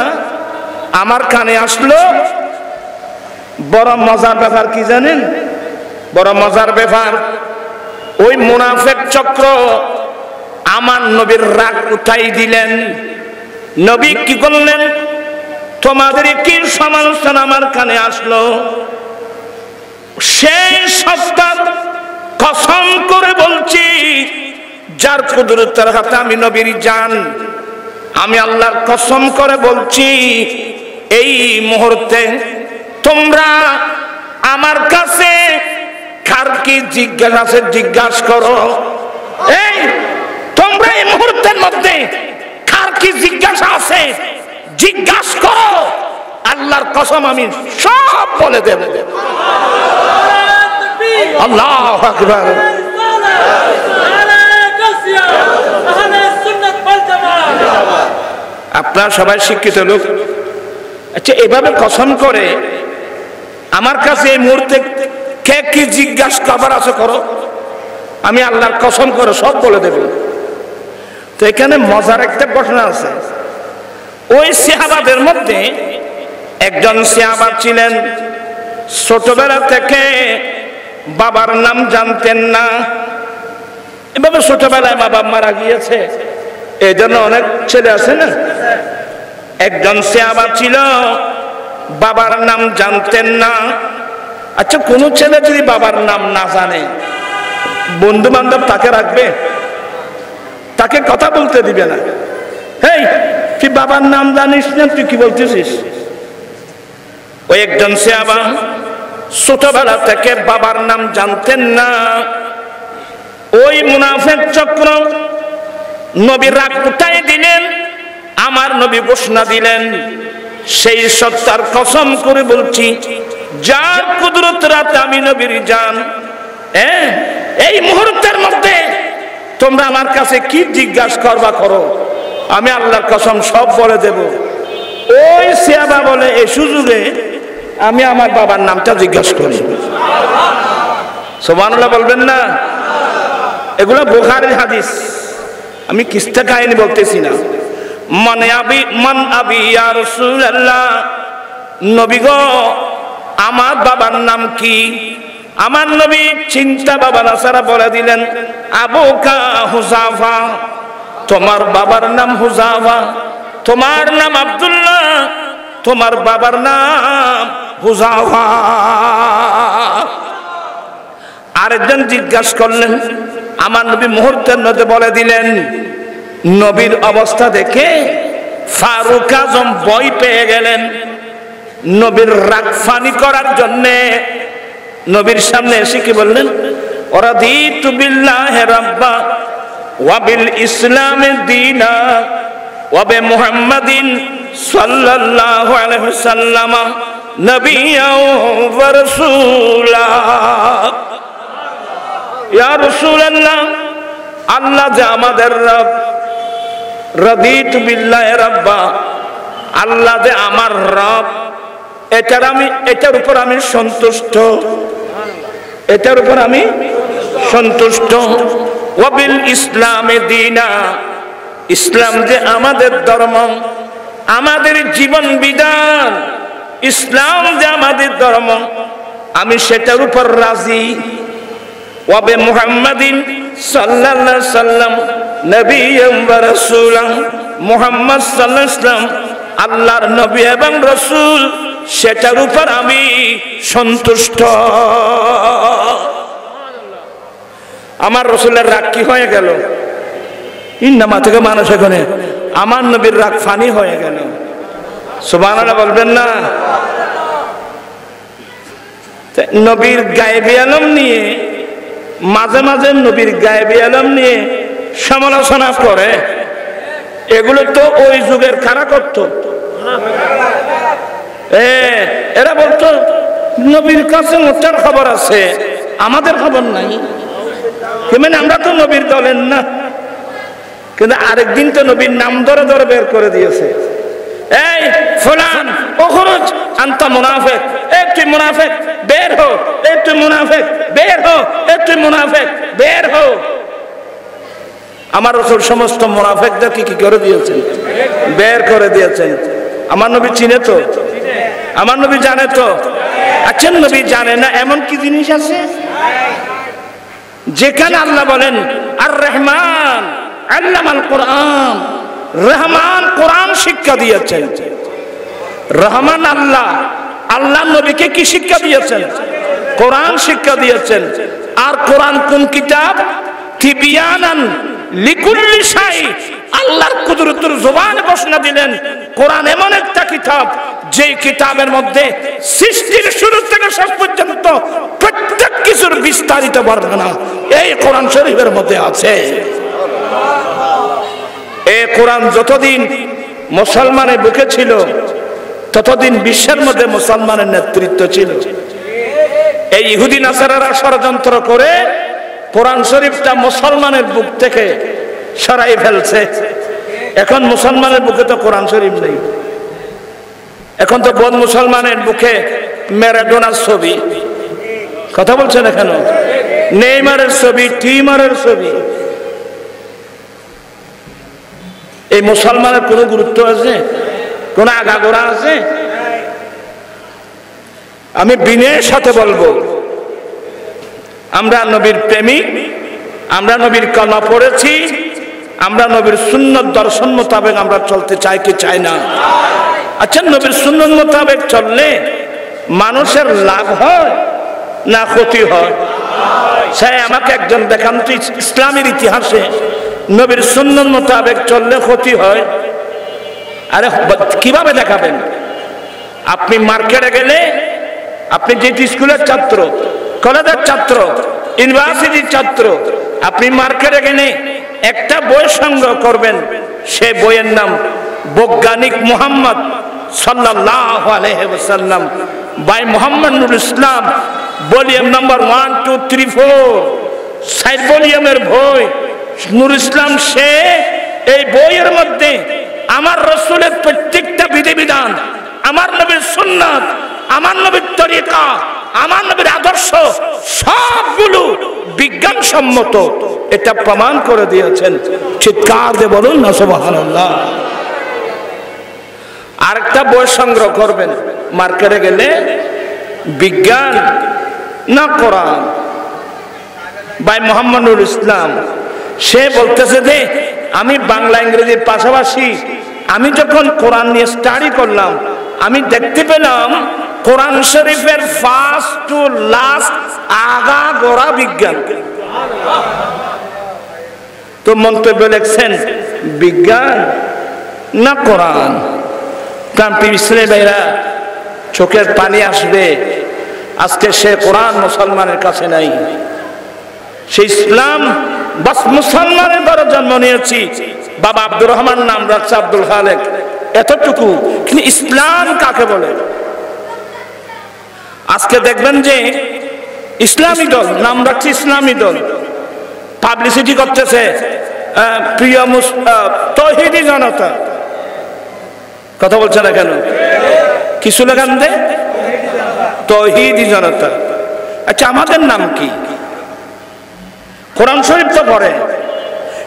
A: আমার কানে আসলো। বড় মজার ব্যাপার কি জানেন? বড় মজার ব্যাপার, ওই মুনাফিক চক্র আমার নবীর রাগ উঠাই দিলেন। নবী কি করলেন? তোমাদের কি সমালোচনা আমার কানে আসলো, সেই সত্তার কসম করে বলছি যার কুদরতের হাতে আমি নবীর জান, আমি আল্লাহর কসম করে বলছি, এই মুহূর্তে তোমরা আমার কাছে কার কি জিজ্ঞাসা জিজ্ঞাসা করো। এই তোমরা এই মুহূর্তের মধ্যে কার কি জিজ্ঞাসা আছে জিজ্ঞাসা করো, আল্লাহর কসম আমি সব বলে দেব। আল্লাহু আকবার। আপনারা সবাই শিক্ষিত লোক, আচ্ছা এভাবে কসম করে আমার কাছে এই মুহূর্তে কে কি জিজ্ঞাসা করবার আছে করো, আমি আল্লাহর কসম করে সব বলে দেব। তো এখানে মজার একটা ঘটনা আছে। ওই সাহাবাদের মধ্যে একজন সাহাবা ছিলেন, ছোটবেলা থেকে বাবার নাম জানতেন না। এভাবে ছোটবেলায় বাবা মারা গিয়েছে, এই জন্য অনেক ছেলে আছে না। একজন সাহাবা ছিল, বাবার নাম জানতেন না। আচ্ছা কোন ছেলে যদি বাবার নাম না জানে, বন্ধু বান্ধব তাকে রাখবে? তাকে কথা বলতে দিবে না। হেই তুই বাবার নাম জানিস না, তুই কি বলতেছিস? ওই একজন সাহাবা ছোটবেলা থেকে বাবার নাম জানতেন না। ওই মুনাফিক চক্র নবী রাগ উঠাই দিলেন। আমার নবী ঘোষণা দিলেন, সেই সত্তার কসম করে বলছি যার কুদরত রাতে আমি নবীর জান, এই মুহূর্তের মধ্যে তোমরা আমার কাছে কি জিজ্ঞাসা করবা করো, আমি আল্লাহর কসম সব বলে দেব। ওই সিয়াবা বলে এই সুযোগে আমি আমার বাবার নামটা জিজ্ঞাসা করি। সুবহানাল্লাহ বলবেন না? এগুলো বুখারীর হাদিস, আমি কিস্তা কাহিনী বলতেছি না। মান আবি ইয়া রাসূলুল্লাহ, নবী গো আমার বাবার নাম কি? আমার নবী চিন্তা ভাবনা ছাড়া বলে দিলেন আবুকা হুযাফা, তোমার বাবার নাম হুযাফা, তোমার নাম আব্দুল্লাহ, তোমার বাবার নাম হুযাফা। আরেকজন জিজ্ঞাসা করলেন, আমার নবী মুহূর্তের মধ্যে বলে দিলেন। নবীর অবস্থা দেখে ফারুক আজম ভয় পেয়ে গেলেন। নবীর রাগ ফানি করার জন্যে নবীর সামনে এসে কি বললেন, রাদিতু বিল্লাহি রাব্বা ওয়া বিল ইসলামি দীনা ওয়া বি মুহাম্মাদিন সাল্লাল্লাহু আলাইহি ওয়াসাল্লাম নবিয়্যাও ওয়া রাসূলা। ইয়া রাসূলুল্লাহ, আল্লাহ যে আমাদের রব, রাদিতু বিল্লাহি রাব্বা, আল্লাহ যে আমার রব, এটার উপর আমি সন্তুষ্ট, এটার উপর আমি সন্তুষ্ট। ওয়া বিল ইসলামি দীনা, ইসলাম যে আমাদের ধর্ম, আমাদের জীবন বিধান, ইসলাম যে আমাদের ধর্ম, আমি সেটার উপর রাজি। ওয়া বি মুহাম্মাদিন সাল্লাল্লাহু আলাইহি সাল্লাম নবিয়্যাম ওয়া রাসূলা, মুহাম্মদ সাল্লাল্লাহু আলাইহি সাল্লাম আল্লাহর নবী এবং রাসূল, সেটার উপর আমি সন্তুষ্ট। আমার রাসূলের রাগ কি হয়ে গেল? ইন্নামা থেকে মানুষ এখানে আমার নবীর রাগ ফানি হয়ে গেল। সুবহানাল্লাহ বলবেন না? নবীর গায়েবী আলম নিয়ে মাঝে মাঝে নবীর গায়েবী আলম নিয়ে সমালোচনা করে, এগুলো তো ওই যুগের কারা করত। এরা বলতো নবীর কাছে মোটার খবর আছে, আমাদের খবর নাই, মানে আমরা তো নবীর দলের না। কিন্তু আরেকদিন তো নবীর নাম ধরে ধরে বের করে দিয়েছে, এই ফুলান ওখরুজ আনতা মুনাফিক, এই তুই মুনাফিক বের হো, এই তুই মুনাফিক বের হো, এই তুই মুনাফিক বের হো। আমার রাসূল সমস্ত মুনাফিকদেরকে কি করে দিয়েছেন? বের করে দিয়েছেন। আমার নবী চিনে তো, আমার নবী জানে তো। আচ্ছা, নবী জানে না এমন কি জিনিস আছে যেখানে আল্লাহ বলেন আর রহমান আল্লামাল কোরআন, রহমান কোরআন শিক্ষা দিয়েছেন। রহমান আল্লাহ, আল্লাহ নবীকে কি শিক্ষা দিয়েছেন? কোরআন শিক্ষা দিয়েছেন। আর কোরআন কোন কিতাব? তিবিয়ানান লিকুল্লি শাই, আল্লাহর কুদরতের জবানে ঘোষণা দিলেন কোরআন এমন একটা কিতাব যে কিতাবের মধ্যে সৃষ্টির শুরু থেকে শেষ পর্যন্ত প্রত্যেক কিছুর বিস্তারিত বর্ণনা এই কোরআন শরীফের মধ্যে আছে। এই কোরআন যতদিন মুসলমানের বুকে ছিল ততদিন বিশ্বের মধ্যে মুসলমানের নেতৃত্ব ছিল। এই ইহুদি নাসারারা ষড়যন্ত্র করে কোরআন শরীফটা মুসলমানের বুক থেকে সরাই ফেলছে। এখন মুসলমানের বুকে তো কোরআন শরীফ নেই, এখন তো কোন মুসলমানের বুকে ম্যারাডোনার ছবি, কথা বলছেন এখানে, নেইমারের ছবি, টিমারের ছবি। এই মুসলমানের কোনো গুরুত্ব আছে? কোন আগাগোড়া আছে? আমি বিনয়ের সাথে বলবো, আমরা নবীর প্রেমিক, আমরা নবীর কলমা পড়েছি, আমরা নবীর সুন্নত দর্শন মোতাবেক আমরা চলতে চাই কি চাই না? আচ্ছা, নবীর সুন্নত মোতাবেক চললে মানুষের লাভ হয় না ক্ষতি হয়? সে আমাকে একজন দেখান তো ইসলামের ইতিহাসে নবীর সুন্নত মোতাবেক চললে ক্ষতি হয়? আরে কিভাবে দেখাবেন? আপনি মার্কেটে গেলে, আপনি যে স্কুলের ছাত্র, কলেজের ছাত্র, ইউনিভার্সিটির ছাত্র, আপনি মার্কেটে গেলে একটা বই সংগ্রহ করবেন, সে বইয়ের নাম বৈজ্ঞানিক মুহাম্মদ সাল্লাল্লাহু আলাইহি ওয়াসাল্লাম। ভাই Mohammad Nurul Islam volume number 1 2 3 4 side ভলিউমের বই নুরুল ইসলাম সে এই বইয়ের মধ্যে আমার রাসূলের প্রত্যেকটা বিধিবিধান, আমার নবীর সুন্নাত, আমার নবীর তরিকা, আমার নবীর আদর্শ সবগুলো বিজ্ঞানসম্মত এটা প্রমাণ করে দিয়েছেন। চিৎকার দিয়ে বলুন না সুবহানাল্লাহ। আরেকটা বই সংগ্রহ করবেন মার্কেটে গেলে, বিজ্ঞান না কোরআন। ভাই মোহাম্মদ নুরুল ইসলাম সে বলতেছে যে আমি বাংলা ইংরেজির পাশাপাশি আমি যখন কোরআন নিয়ে স্টাডি করলাম, আমি দেখতে পেলাম কোরআন শরীফের ফার্স্ট টু লাস্ট আগা গোড়া বিজ্ঞান। তো মন্তব্য লিখছেন বিজ্ঞান না কোরআন। কারণ পিছলে ভাইরা চোখের পানি আসবে, আজকে সে কোরআন মুসলমানের কাছে নাই, সে ইসলাম বাস মুসলমানের ঘরে জন্ম নিয়েছি, বাবা আব্দুর রহমান নাম রাখছে আব্দুল খালেক, এতটুকু। কিন্তু ইসলাম কাকে বলে? আজকে দেখবেন যে ইসলামী দল নাম রাখছে, ইসলামী দল পাবলিসিটি করতেছে প্রিয় তৌহিদি জনতা। কথা বলছে না কেন? কিছু লাগান দে তৌহিদি জনতা। আচ্ছা আমাদের নাম কি? কোরআন শরীফ তো পড়ে,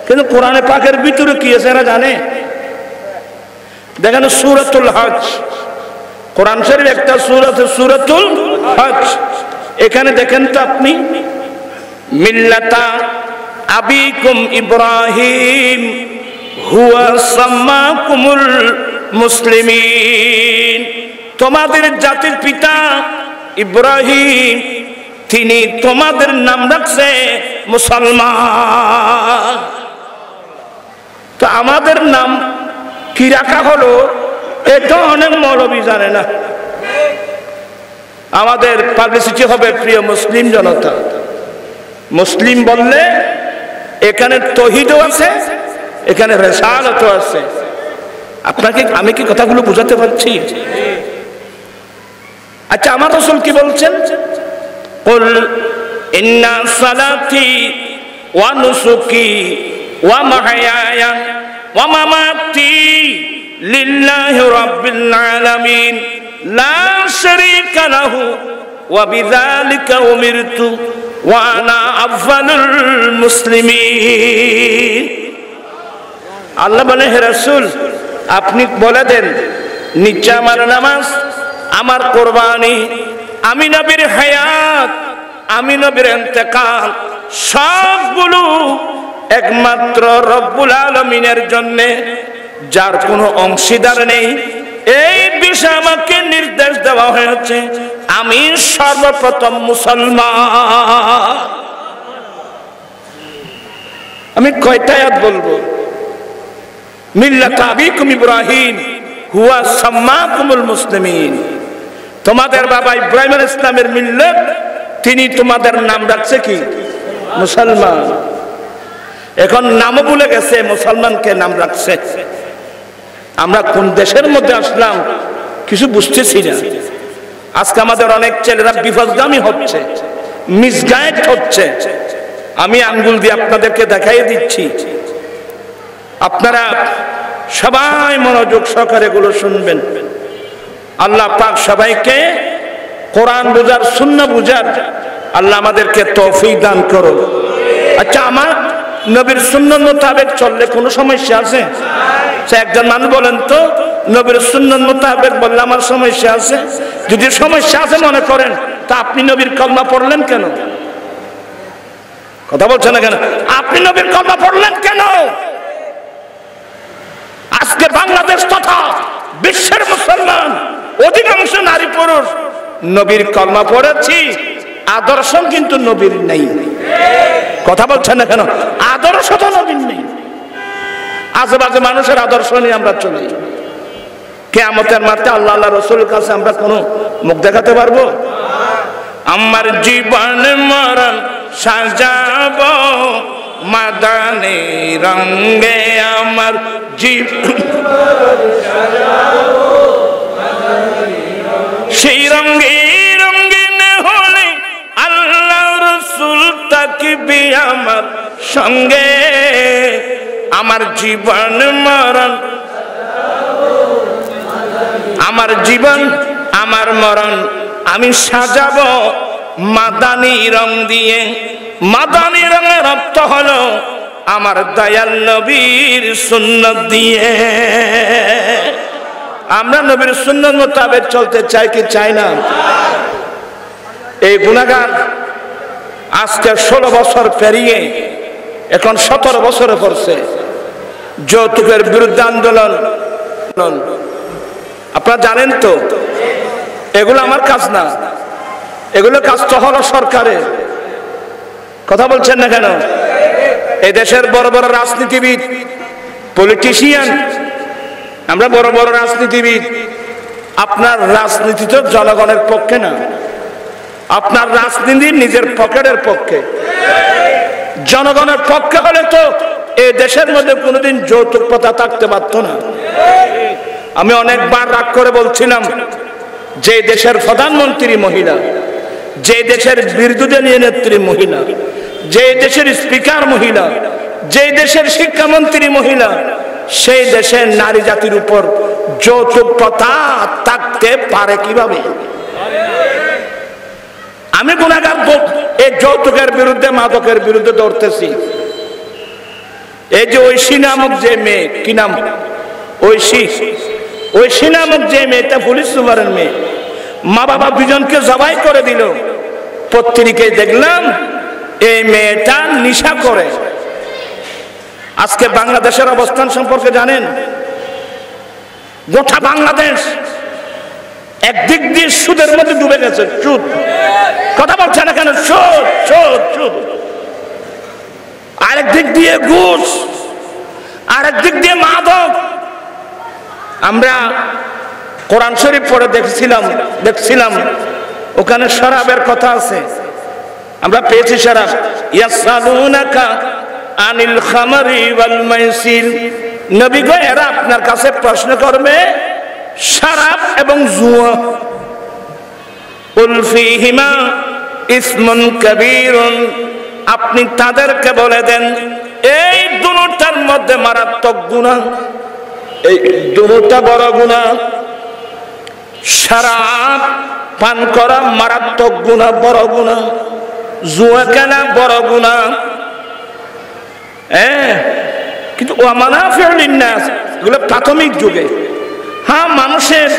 A: কিন্তু কোরআনে পাকের ভিতরে কি আছে এরা জানে? দেখেন সূরাতুল হজ, কোরআন শরীফ একটা সূরা আছে সূরাতুল হজ। এখানে দেখেন তো আপনি, মিল্লাতা আবিকুম ইব্রাহিম হুয়া সাম্মাকুমুল মুসলিমিন, তোমাদের জাতির পিতা ইব্রাহিম তিনি তোমাদের নাম রাখছে মুসলমান। তো আমাদের নাম কি রাখা হলো এটা অনেক মৌলবী জানে না। আমাদের পাবলিসিটি হবে প্রিয় মুসলিম জনতা। মুসলিম বললে এখানে তৌহিদও আছে, এখানে রিসালাতও আছে। আপনাকে আমি কি কথাগুলো বুঝাতে পারছি? আচ্ছা আমার রাসূল কি বলছেন? কুল ইন্না সালাতি ওয়া নুসুকি ওয়া মাহইয়ায়া ওয়া মামাতি লিল্লাহি রাব্বিল আলামিন লা শারীকা লাহু ওয়া বিযালিকা উমিরতু ওয়া আনা আফযালুল মুসলিমিন। আল্লাহ বলে হে রাসূল আপনি বলে দেন নিশ্চয় আমার নামাজ, আমার কোরবানি, আমি নবীর হায়াত, আমি নবীর ইন্তেকাল সবগুলো একমাত্র রব্বুল আলামিনের জন্য, যার কোনো অংশীদার নেই। এই বিষয়ে আমাকে নির্দেশ দেওয়া হয়েছে, আমি সর্বপ্রথম মুসলমান। আমি কয়টা আয়াত বলবো? মিল্লাতা আবিকুম ইব্রাহিম হুয়া সাম্মাকুমুল মুসলিমিন, তোমাদের বাবা ইব্রাহিম আলাইহিস সালামের মিল্লাত, তিনি তোমাদের নাম রাখছে কি? মুসলমান। এখন নামও ভুলে গেছে, মুসলমানকে নাম রাখছে। আমরা কোন দেশের মধ্যে আসলাম কিছু বুঝতেছি না। আজকে আমাদের অনেক ছেলেরা বিপথগামী হচ্ছে, মিসগাইড হচ্ছে। আমি আঙ্গুল দিয়ে আপনাদেরকে দেখাই দিচ্ছি, আপনারা সবাই মনোযোগ সহকারে এগুলো শুনবেন। আল্লাহ পাক সবাইকে কোরআন বুঝার, সুন্নাহ বুঝার আল্লাহ আমাদেরকে তৌফিক দান করো। আচ্ছা আমার নবীর সুন্নাহ মোতাবেক চললে কোনো সমস্যা আছে? সে একজন মানুষ বলেন তো নবীর সুন্নাহ মোতাবেক বললে আমার সমস্যা আছে? যদি সমস্যা আছে মনে করেন তা আপনি নবীর কলমা পড়লেন কেন? কথা বলছেন না কেন? আপনি নবীর কলমা পড়লেন কেন? আজকে বাংলাদেশ তথা বিশ্বের মুসলমান অধিকাংশ নারী পুরুষ নবীর কলমা পড়েছি, আদর্শ কিন্তু নবীর নেই। কথা বলছেন না কেন? আদর্শ তো নবীর নেই। আজেবাজে মানুষের আদর্শ নিয়ে আমরা চলি। কিয়ামতের মাঠে আল্লাহ আল্লাহ রাসূলের কাছে আমরা কোনো মুখ দেখাতে পারবো? আমার জীবন মরণ সাজাবো মাদানী রঙে, আমার জীবন সেই রঙে রঙিন হলে আল্লাহ রাসূল থাকবে আমার সঙ্গে, আমার জীবন মরণ, আমার জীবন আমার মরণ আমি সাজাবো মাদানী রং দিয়ে। মাদানী রঙের অর্থ হলো আমার দয়াল নবীর সুন্নাত দিয়ে। আমরা নবীর সুন্নাত মোতাবেক চলতে চাই কি চাই না? এই গুনাহগার আজকে 16 বছর পেরিয়ে এখন 17 বছরে পড়ছে। যৌতুকের বিরুদ্ধে আন্দোলন আপনারা জানেন তো, এগুলো আমার কাজ না, এগুলো কাজ তো হলো সরকারের। কথা বলছেন না কেন? এই দেশের বড় বড় রাজনীতিবিদ, পলিটিশিয়ান, আমরা বড় বড় রাজনীতিবিদ, আপনার রাজনীতি তো জনগণের পক্ষে না, আপনার রাজনীতি নিজের পকেটের পক্ষে। জনগণের পক্ষে হলে তো এই দেশের মধ্যে কোনোদিন যৌতুক প্রথা থাকতে পারত না। আমি অনেকবার রাগ করে বলছিলাম, যে দেশের প্রধানমন্ত্রী মহিলা, যে দেশের বিরোধী দলীয় নেত্রী মহিলা, যে দেশের স্পিকার মহিলা, যে দেশের শিক্ষামন্ত্রী মহিলা, সেই দেশের নারী জাতির উপর যৌতুক প্রথা থাকতে পারে কিভাবে? আমি গুনাহগার এই যৌতুকের বিরুদ্ধে, মাদকের বিরুদ্ধে দৌড়তেছি। এই যে ঐশী নামক যে মেয়ে, কি নাম? ঐশী নামক যে মেয়েটা পুলিশ সুপারের মেয়ে, মা বাবা দুজনকে জবাই করে দিল। পত্রিকায় দেখলাম এই মেয়েটা নেশা করে। আজকে বাংলাদেশের অবস্থান সম্পর্কে জানেন? গোটা বাংলাদেশ একদিক দিয়ে সুদের মধ্যে ডুবে গেছে। সুদ, কথা বলছে না কেন? সুদ সুদ সুদ। আরেক দিক দিয়ে ঘুষ, আরেক দিক দিয়ে মাদক। আমরা কোরআন শরীফ পড়ে দেখছিলাম ওখানে শরাবের কথা আছে। আমরা পেয়েছি শরাব। ইয়াসআলুনাকা আনিল খামরি ওয়াল মাইসির, নবী গো এরা আপনার কাছে প্রশ্ন করবে শরাব এবং জুয়া। কুল ফীহিমা ইসমুন কাবীরুন, আপনি তাদেরকে বলে দেন এই দুটোটার মধ্যে মারাত্মক গুনাহ, এই দুটোটা বড় গুনাহ। শরাব পান করা মারাত্মক গুনাহ, বড় গুনাহ। জুয়া খেলা বড় গুনাহ। কিন্তু ওয়ামানাফিউ লিন্নাস, এগুলো প্রাথমিক যুগে। হ্যাঁ, মানুষের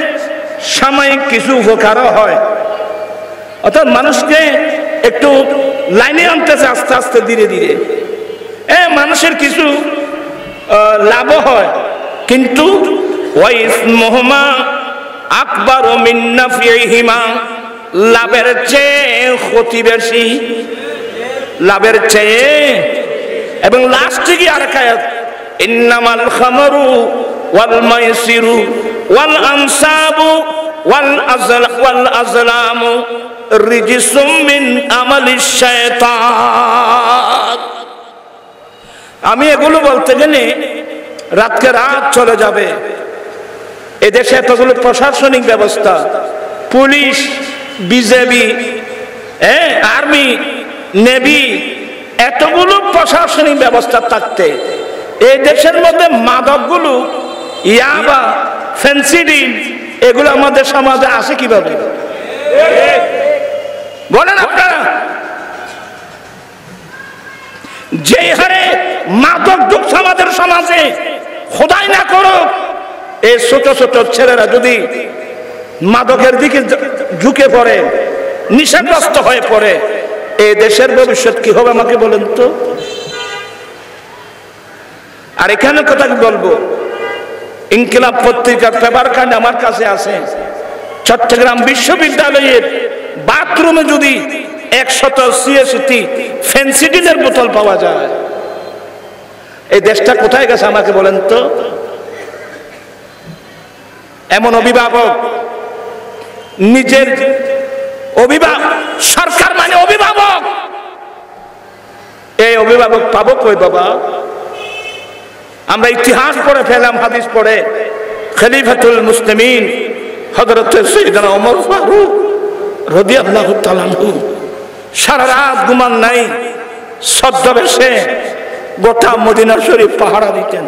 A: সাময়িক কিছু উপকারও হয়, অর্থাৎ মানুষকে একটু লাইনে আনতেছে আস্তে আস্তে ধীরে ধীরে। মানুষের কিছু লাভও হয়, কিন্তু ওয়াইসমুহুমা আকবারু মিন নাফিহিমা, লাভের চেয়ে ক্ষতি বেশি, লাভের চেয়ে। এবং লাস্টে কি আরেক আয়াত, ইন্নামাল খামরু ওয়াল মাইসিরু ওয়াল আনসাবু ওয়াল আজলামু রিজসুম মিন আমালিশ শায়তান। আমি এগুলো বলতে গেলে রাতকে রাত চলে যাবে। এদেশে এতগুলো প্রশাসনিক ব্যবস্থা, পুলিশ, বিজেপি, আর্মি, নেভি, এতগুলো প্রশাসনিক ব্যবস্থা থাকতে এই দেশের মধ্যে মাদকগুলো, ইয়াবা, ফেন্সিডিল, এগুলো আমাদের সমাজে আসে কিভাবে বলেন আপনারা? যে হারে মাদক ঢুকছে আমাদের সমাজে, খোদাই না করো এই ছোট ছোট ছেলেরা যদি মাদকের দিকে ঝুঁকে পড়ে, নেশাগ্রস্ত হয়ে পড়ে, এই দেশের ভবিষ্যৎ কি হবে আমাকে বলেন তো? আর এখানে কথা বলবো, ইনকিলাব পত্রিকার পেপার কার্ড আমার কাছে আছে। চট্টগ্রাম বিশ্ববিদ্যালয়ের বাথরুমে যদি 186টি ফেন্সিডিলের বোতল পাওয়া যায়, এই দেশটা কোথায় গেছে আমাকে বলেন তো? এমন অভিভাবক, নিজের অভিভাবক, সরকার মানে অভিভাবক, এই অভিভাবক পাবো কই বাবা? আমরা ইতিহাস পড়ে ফেলাম, হাদিস পড়ে। খলিফাতুল মুসলিমিন হযরত সাইয়েদনা ওমর ফারুক রাদিয়াল্লাহু তাআলা আনহু সারা রাত ঘুমান নাই, ছদ্মবেশে গোটা মদিনা শরীফ পাহারা দিতেন।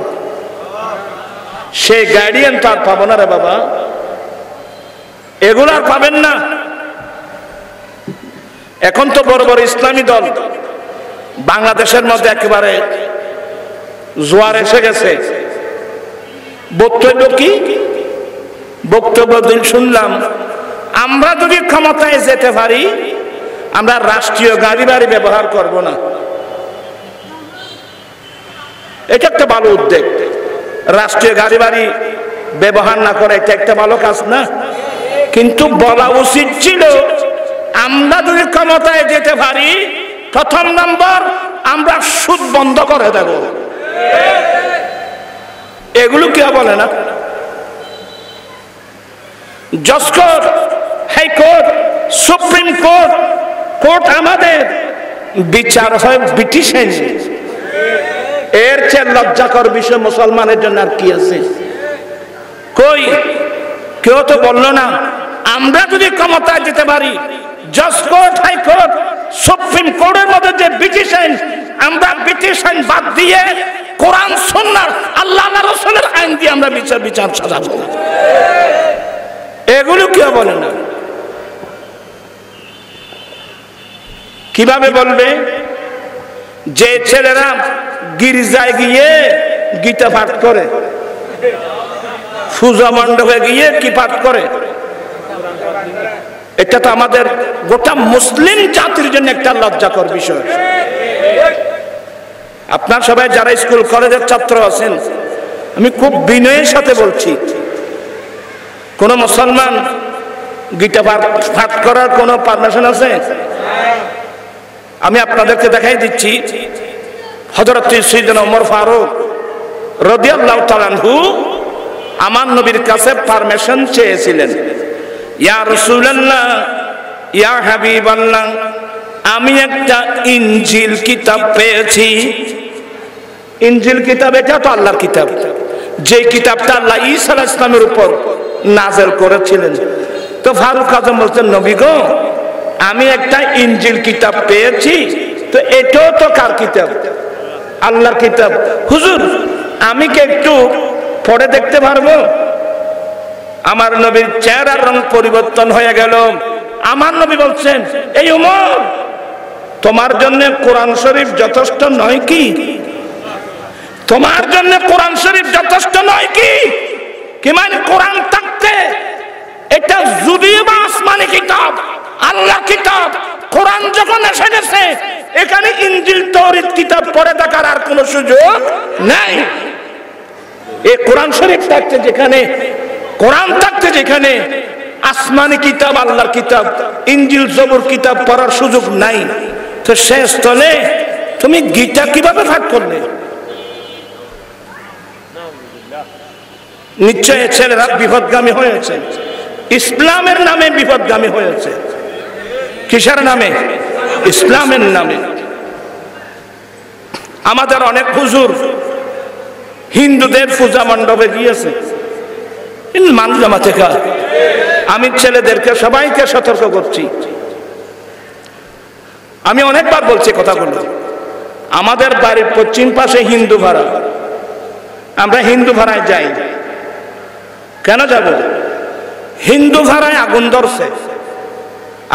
A: সেই গার্ডিয়ান তো আর পাবো না রে বাবা, এগুলো আর পাবেন না। এখন তো বড় বড় ইসলামী দল বাংলাদেশের মধ্যে একেবারে জোয়ার এসে গেছে। বক্তব্য কি? বক্তব্য দিন শুনলাম, আমরা যদি ক্ষমতায় যেতে পারি আমরা রাষ্ট্রীয় গাড়ি বাড়ি ব্যবহার করব না। এটা একটা ভালো উদ্যোগ, রাষ্ট্রীয় গাড়ি বাড়ি ব্যবহার না করে এটা একটা ভালো কাজ না? কিন্তু বলা উচিত ছিল আমরা যদি ক্ষমতায় যেতে পারি প্রথম নম্বর আমরা সুদ বন্ধ করে দেব। এগুলো কেউ বলে না। জজ court, high court, supreme court, court আমাদের বিচার হয় ব্রিটিশ আইনে। এর চেয়ে লজ্জাকর বিষয় মুসলমানের জন্য আর কি আছে? কই কেউ তো বললো না আমরা যদি ক্ষমতায় যেতে পারি জজ কোর্ট, হাইকোর্ট, সুপ্রিম কোর্টের মধ্যে যে ব্রিটিশ আইন, আমরা ব্রিটিশ আইন বাদ দিয়ে কোরআন সুন্নাহ আল্লাহ রাসূলের আইন দিয়ে আমরা বিচার সাজাবো। এগুলো কেউ বলে না। কিভাবে বলবে? যে ছেলেরা গির্জায় গিয়ে গীতা পাঠ করে, পূজা মণ্ডপে গিয়ে কি পাঠ করে, এটা তো আমাদের গোটা মুসলিম জাতির জন্য একটা লজ্জাকর বিষয়। আপনার সবাই যারা স্কুল কলেজের ছাত্র আছেন, আমি খুব বিনয়ের সাথে বলছি, কোন মুসলমান গীতা পাঠ করার কোন পারমিশন আছে? আমি আপনাদেরকে দেখাই দিচ্ছি। হযরত সাইয়েদনা ওমর ফারুক রাদিয়াল্লাহু তাআলা আনহু আমার নবীর কাছে পারমিশন চেয়েছিলেন, ইয়া রাসূলুল্লাহ, ইয়া হাবিবাল্লাহ, আমি একটা ইনজিল কিতাব পেয়েছি। ইনজিল কিতাব এটা তো আল্লাহর কিতাব, যে কিতাবটা আল্লাহ ঈসা আলাইহিস সালামের উপর নাযিল করেছিলেন। তো ফারুক আযম বলছেন, নবী গো, আমি একটা ইনজিল কিতাব পেয়েছি, তো এটাও তো কার কিতাব? আল্লাহর কিতাব। হুজুর আমি কি একটু পড়ে দেখতে পারবো? আমার নবীর চেহারার রং পরিবর্তন হয়ে গেল। আমার নবী বলছেন, এই ওমর, তোমার জন্য কোরআন শরীফ যথেষ্ট নয় কি? তোমার জন্য কোরআন শরীফ যথেষ্ট নয় কি? কি মানে কোরআন থাকতে এটা যদিও বা আসমানি কিতাব, আল্লাহ কিতাব, কোরআন যখন এসে গেছে এখানে ইনজিল তাওরাত কিতাব পড়ে থাকার আর কোনো সুযোগ নাই। এই কোরআন শরীফ থাকতে যেখানে, কোরআন থাকতে যেখানে আসমানি কিতাব, আল্লাহর কিতাব, ইনজিল জবুর কিতাব পড়ার সুযোগ নাই, তো সে স্থলে তুমি গীতা কিভাবে পাঠ করলে? নিশ্চয় ছেলেরা বিপদগামী হয়েছে, ইসলামের নামে বিপদগামী হয়েছে। কিসের নামে? ইসলামের নামে। আমাদের অনেক হুজুর হিন্দুদের পূজা মণ্ডপে গিয়েছে মানজামা থেকে। আমি ছেলেদেরকে সবাইকে সতর্ক করছি, আমি অনেকবার বলছি কথাগুলো। আমাদের বাড়ির পশ্চিম পাশে হিন্দু ভাড়া, আমরা হিন্দু ভাড়ায় যাই। কেন যাব? হিন্দু ভাড়ায় আগুন ধরছে,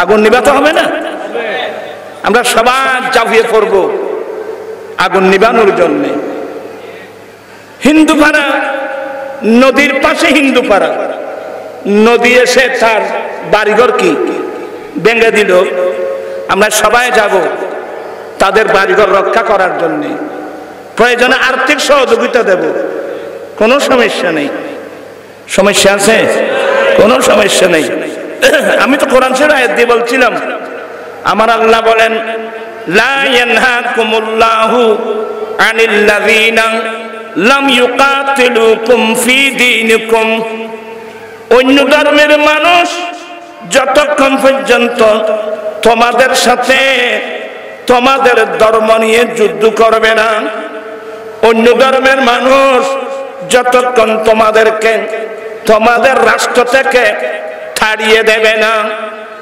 A: আগুন নিভাতে হবে না? আমরা সবাই ঝাঁপিয়ে পড়ব আগুন নিভানোর জন্য। হিন্দু পাড়া, নদীর পাশে হিন্দু পাড়া, নদী এসে তার বাড়িঘর কি ভেঙে দিল, আমরা সবাই যাব তাদের বাড়িঘর রক্ষা করার জন্য, প্রয়োজনে আর্থিক সহযোগিতা দেব, কোনো সমস্যা নেই। সমস্যা আছে? কোনো সমস্যা নেই। আমি তো কোরআন শরীফের আয়াত দিয়ে বলছিলাম, আমার আল্লাহ বলেন, লা ইয়ানহাকুমুল্লাহু আনিল্লাযীনা লাম ইউকাতিলুকুম ফি দীনিকুম। অন্য ধর্মের মানুষ যতক্ষণ পর্যন্ত তোমাদের সাথে তোমাদের ধর্ম নিয়ে যুদ্ধ করবে না, অন্য ধর্মের মানুষ যতক্ষণ তোমাদেরকে তোমাদের রাষ্ট্র থেকে ছাড়িয়ে দেবে না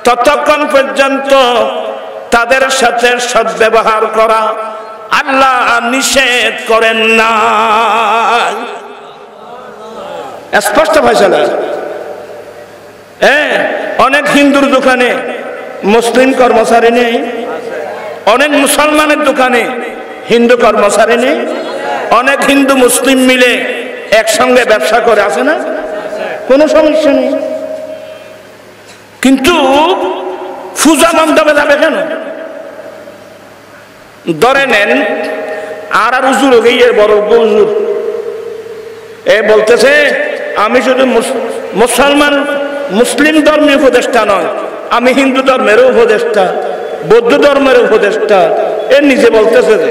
A: ততক্ষণ পর্যন্ত তাদের সাথে সদ্ব্যবহার করা আল্লাহ নিষেধ করেন না। স্পষ্ট ফয়সালা। অনেক হিন্দুর দোকানে মুসলিম কর্মচারী নেই, অনেক মুসলমানের দোকানে হিন্দু কর্মচারী নেই, অনেক হিন্দু মুসলিম মিলে একসঙ্গে ব্যবসা করে, আছে না? কোনো সমস্যা নেই। কিন্তু পূজা মণ্ডপে যাবে কেন? ধরে নেন আর হুজুর গিয়ে বড় হুজুর বলতেছে আমি শুধু মুসলমান মুসলিম ধর্মের উপদেষ্টা নয়, আমি হিন্দু ধর্মেরও উপদেষ্টা, বৌদ্ধ ধর্মের উপদেষ্টা, নিজে বলতেছে যে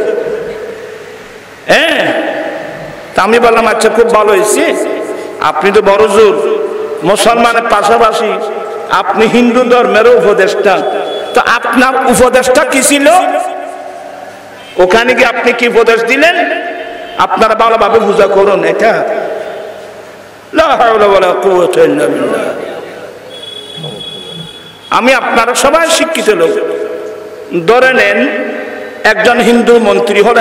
A: আমি বললাম আচ্ছা খুব ভালো হয়েছে, আপনি তো বড় জোর মুসলমানের পাশাপাশি আপনি হিন্দু ধর্মেরও উপদেষ্টা, তো আপনার উপদেষ্টা কি ছিল? ওখানে গিয়ে আপনি কি উপদেশ দিলেন? আপনারা ভালোভাবে পূজা করুন। এটা আমি আপনারা সবাই শিক্ষিত লোক। ধরে নেন একজন হিন্দু মন্ত্রী হলো,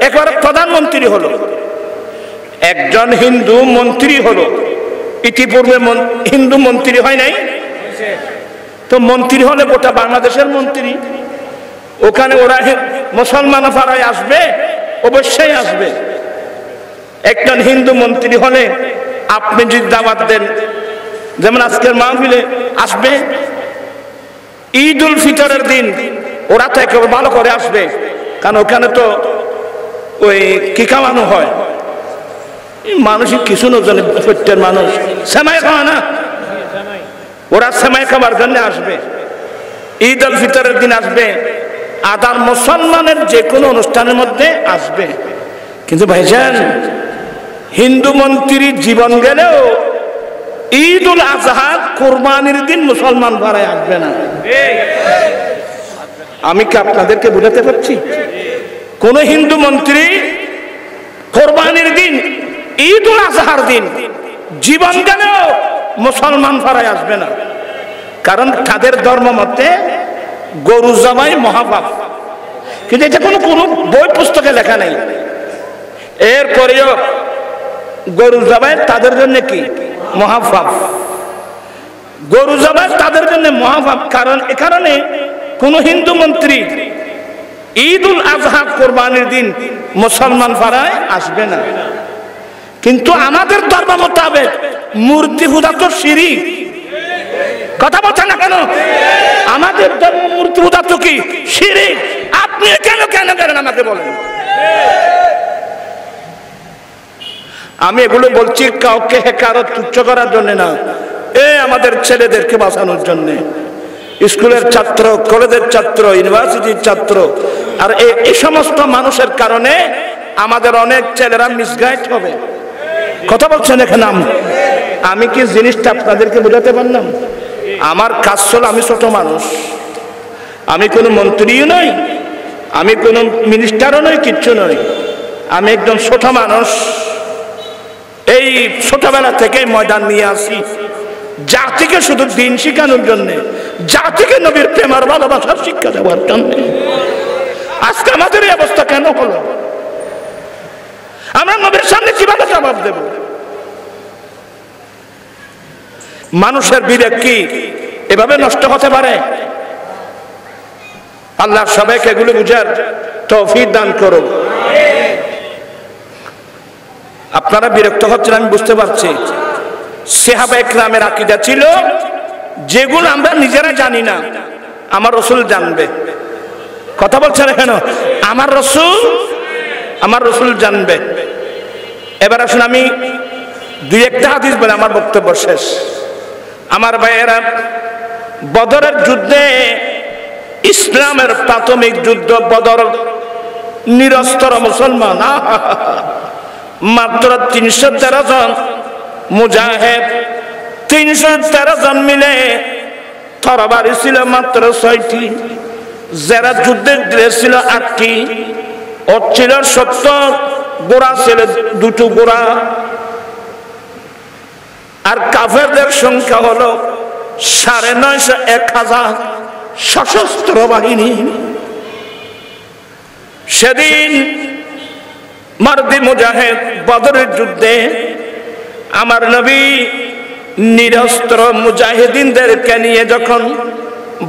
A: একবারে প্রধানমন্ত্রী হলো, একজন হিন্দু মন্ত্রী হলো। ইতিপূর্বে হিন্দু মন্ত্রী হয় নাই? তো মন্ত্রী হলে গোটা বাংলাদেশের মন্ত্রী, ওখানে ওরা মুসলমান পাড়ায় আসবে, অবশ্যই আসবে। একজন হিন্দু মন্ত্রী হলে আপনি যদি দাওয়াত দেন, যেমন আজকের মাহফিলে আসবে, ঈদ উল ফিতরের দিন ওরা তো একেবারে ভালো করে আসবে, কারণ ওখানে তো ওই কি খাওয়ানো হয়, মানুষের কিছু না জানে, প্রত্যেক মানুষ সেমাই খাওয়া না, ওরা সেমাই খাবার জন্য আসবে। ঈদ উল ফিতরের দিন আসবে, আদার মুসলমানের যে কোনো অনুষ্ঠানের মধ্যে আসবে। কিন্তু ভাইজান হিন্দু মন্ত্রী জীবন গেলেও ঈদ উল আজহা কোরবানির দিন মুসলমান পাড়ায় আসবে না। আমি কি আপনাদেরকে বোঝাতে পারছি? কোন হিন্দু মন্ত্রী কোরবানির দিন, ঈদ উল আজহার দিন জীবন গেলেও মুসলমান পাড়ায় আসবে না, কারণ তাদের ধর্ম মতে গরু জবাই মহাপাপ। কিন্তু এটা কোনো বই পুস্তকে লেখা নেই। এরপরেও গরু জবাই তাদের জন্য কি মহাপাপ, গরু জবাই তাদের জন্য মহাপাপ। কারণ এ কারণে কোন হিন্দু মন্ত্রী ঈদ উল আজহা কোরবানির দিন মুসলমান পাড়ায় আসবে না। কিন্তু আমাদের ধর্ম মোতাবেক মূর্তি পূজা তো শিরক। কথা বলছেন না কেন? আমাদের ধর্ম মূর্তি পূজা তো কি শিরক। আপনি কেন কেন করেন আমাকে বলেন? আমি এগুলো বলছি কাউকে হেকারত তুচ্ছ করার জন্য না, আমাদের ছেলেদেরকে বাঁচানোর জন্য। স্কুলের ছাত্র, কলেজের ছাত্র, ইউনিভার্সিটির ছাত্র, আর এই সমস্ত মানুষের কারণে আমাদের অনেক ছেলেরা মিসগাইড হবে। কথা বলছেন এখানে? আমি কি জিনিসটা আপনাদেরকে বোঝাতে পারলাম? আমার কাজ হলো, আমি ছোট মানুষ, আমি কোনো মন্ত্রীও নই, আমি কোনো মিনিস্টারও নই, কিচ্ছু নই, আমি একদম ছোট মানুষ। এই ছোটবেলা থেকে ময়দান নিয়ে আসি জাতিকে শুধু দিন শিখানোর জন্য, জাতিকে নবীর প্রেম আর ভালোবাসার শিক্ষা দেওয়ার জন্য। আজকে আমাদের এই অবস্থা কেন হলো? আমরা নবীর সামনে কিভাবে জবাব দেব? মানুষের বিবেক কি এভাবে নষ্ট হতে পারে? আল্লাহ সবাইকে এগুলো বুঝার তৌফিক দান করুন। আপনারা বিরক্ত হচ্ছেন, আমি বুঝতে পারছি। সাহাবা ইকরামের আকীদা ছিল যেগুলো আমরা নিজেরা জানি না, আমার রাসূল জানবে। কথা বলছেন কেন? আমার রাসূল জানবে। এবার আসুন আমি দুই একটা হাদিস বলে আমার বক্তব্য শেষ। আমার ভাইয়েরা, বদরের যুদ্ধে, ইসলামের প্রাথমিক যুদ্ধ বদর, নিরস্ত্র মুসলমান মাত্র 313 জন মুজাহিদ, 313 জন মিলে তরবারি ছিল মাত্র 6টি, যারা যুদ্ধের ড্রেস ছিল 8টি, ওর ছিল 70, ঘোড়া ছিল 2টো ঘোড়া, আর কাফেরদের সংখ্যা হলো 950 1000 সশস্ত্র বাহিনী। সেদিন মারদি মুজাহিদ বদরের যুদ্ধে আমার নবী নিরস্ত্র মুজাহিদিনদেরকে নিয়ে যখন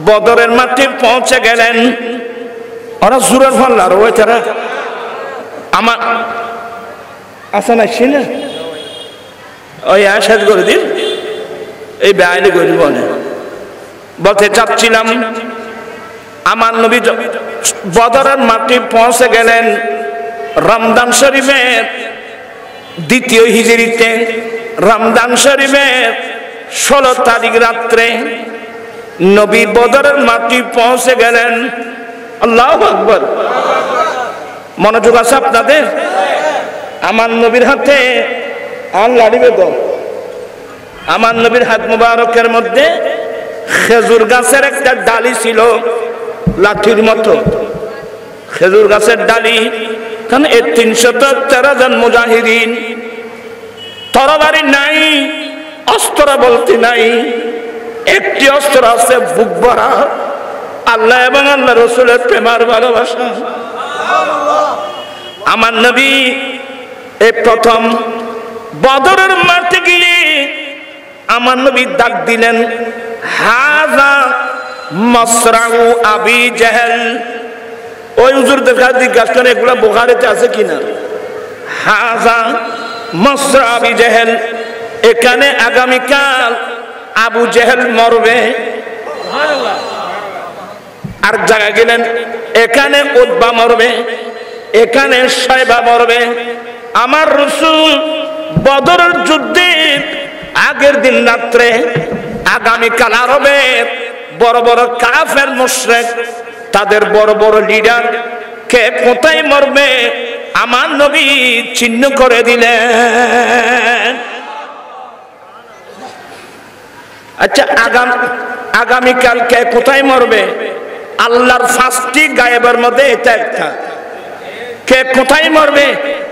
A: বদরের মাঠে পৌঁছে গেলেন, ওরা জোরের ফাল্লার ওই তারা আমার আসা না শুনে ওই আশাদ করে দিন এই বেআইনি করে বলতে চাচ্ছিলাম, আমার নবী বদরের মাঠে পৌঁছে গেলেন রমজান শরীফের 2য় হিজরিতে, রমজান শরীফের 16 তারিখ রাত্রে নবী বদরের মাঠে পৌঁছে গেলেন। আল্লাহু আকবার। মনোযোগ আছে আপনাদের? আমার নবীর হাতে লাড়িবে গো, আমার নবীর হাত মুবারকের মধ্যে খেজুর গাছের একটা ডালি ছিল, লাঠির মতো খেজুর গাছের ডালি। কারণ এই 313 জন মুজাহিদিন, তরবারি নাই, অস্ত্র বলতে নাই, একটি অস্ত্র আছে বুক ভরা আল্লাহ এবং আল্লাহ রসুলের প্রেমার ভালোবাসা। আমার নবী এই প্রথম বদরের মাঠে গিয়ে আমার নবী ডাক দিলেন, হাযা মাসরাউ আবি জাহেল। ওই হুজুরদের কাছে জিজ্ঞাসা করেন এগুলা বুখারীতে আছে কিনা। হাযা মাসরা আবি জাহেল, এখানে আগামীকাল আবু জেহেল মরবে। আর জায়গা গেলেন এখানে উতবা মরবে, এখানে শায়বা মরবে। আমার রাসূল বদরের যুদ্ধের আগের দিন রাত্রে আগামীকাল আরবের বড় বড় কাফের মুশরিক, তাদের বড় বড় লিডার কে কোথায় মরবে আমার নবী চিহ্ন করে দিলেন। আচ্ছা, আগামীকাল কে কোথায় মরবে? আল্লাহর 5টি গায়েবের মধ্যে এটা একটা। কে কোথায় মরবে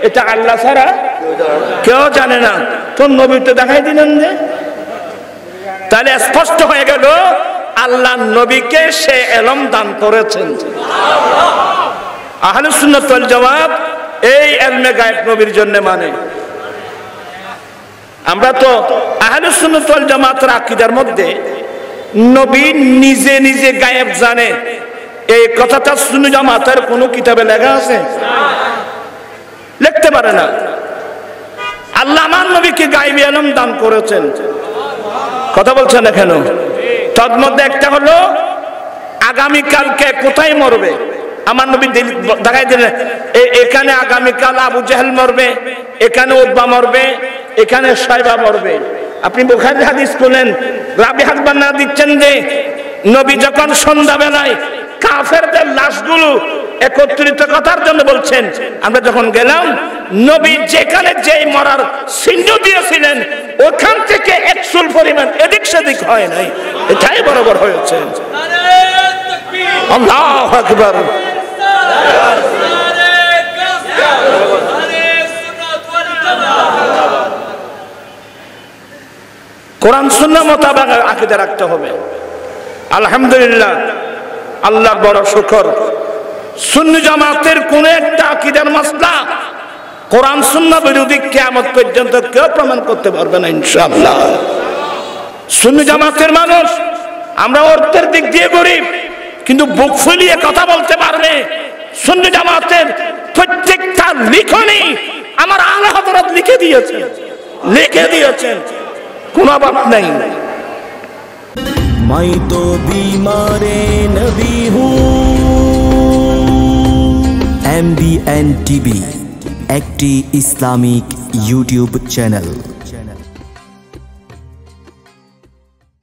A: এটা আল্লাহ ছাড়া কেউ জানে না। তো নবী তো দেখাই দিলেন যে, তাহলে স্পষ্ট হয়ে গেল আল্লাহ নবীকে সে ইলম দান করেছেন। আহলুস সুন্নাত ওয়াল জামাত এই ইলমে গায়েব নবীর জন্য মানে। আমরা তো আহলুস সুন্নাত ওয়াল জামাতের আকীদার মধ্যে নবী নিজে নিজে গায়েব জানে, এই কথাটা সুন্নি জামাতের কোন কিতাবে লেখা আছে? লিখতে পারে না। আল্লাহ আমার নবীকে গায়েবী ইলম দান করেছেন। কথা বলছেন না কেন? তার মধ্যে একটা হলো আগামীকালকে কোথায় মরবে আমার নবী দেখাই দিলেন, এখানে আগামীকাল আবু জেহেল মরবে, এখানে উতবা মরবে, এখানে শায়বা মরবে। আপনি বুখারী হাদিস শুনেন, রাবি হাসবান না দিচ্ছেন যে নবী যখন সন্ধ্যাবেলায় কাফেরদের লাশগুলো একত্রিত করার জন্য বলছেন, আমরা যখন গেলাম নবী যেখানে যেই মরার চিহ্ন দিয়েছিলেন ওখান থেকে 1 চুল পরিমাণ এদিক সেদিক হয় নাই, এটাই বরাবর হয়েছে। আল্লাহু আকবার। কোরআন সুন্নাহ মোতাবেক আকীদা রাখতে হবে। আলহামদুলিল্লাহ, আল্লাহর বড় শুকর, সুন্নি জামাতের কোন একটা আকীদার মাসলা কোরআন সুন্নাহ বিরোধী কিয়ামত পর্যন্ত কেউ প্রমাণ করতে পারবে না ইনশাআল্লাহ। সুন্নি জামাতের মানুষ আমরা অর্থের দিক দিয়ে গরিব, কিন্তু বুক ফুলিয়ে কথা বলতে পারবে। সুন্নি জামাতের প্রত্যেকটা লিখনি আমার আলা হযরত লিখে দিয়েছেন, কোন বাপ নাই।
B: मैं तो बीमारे नबी हूँ। MBN TV একটি ইসলামিক ইউটিউব চ্যানেল।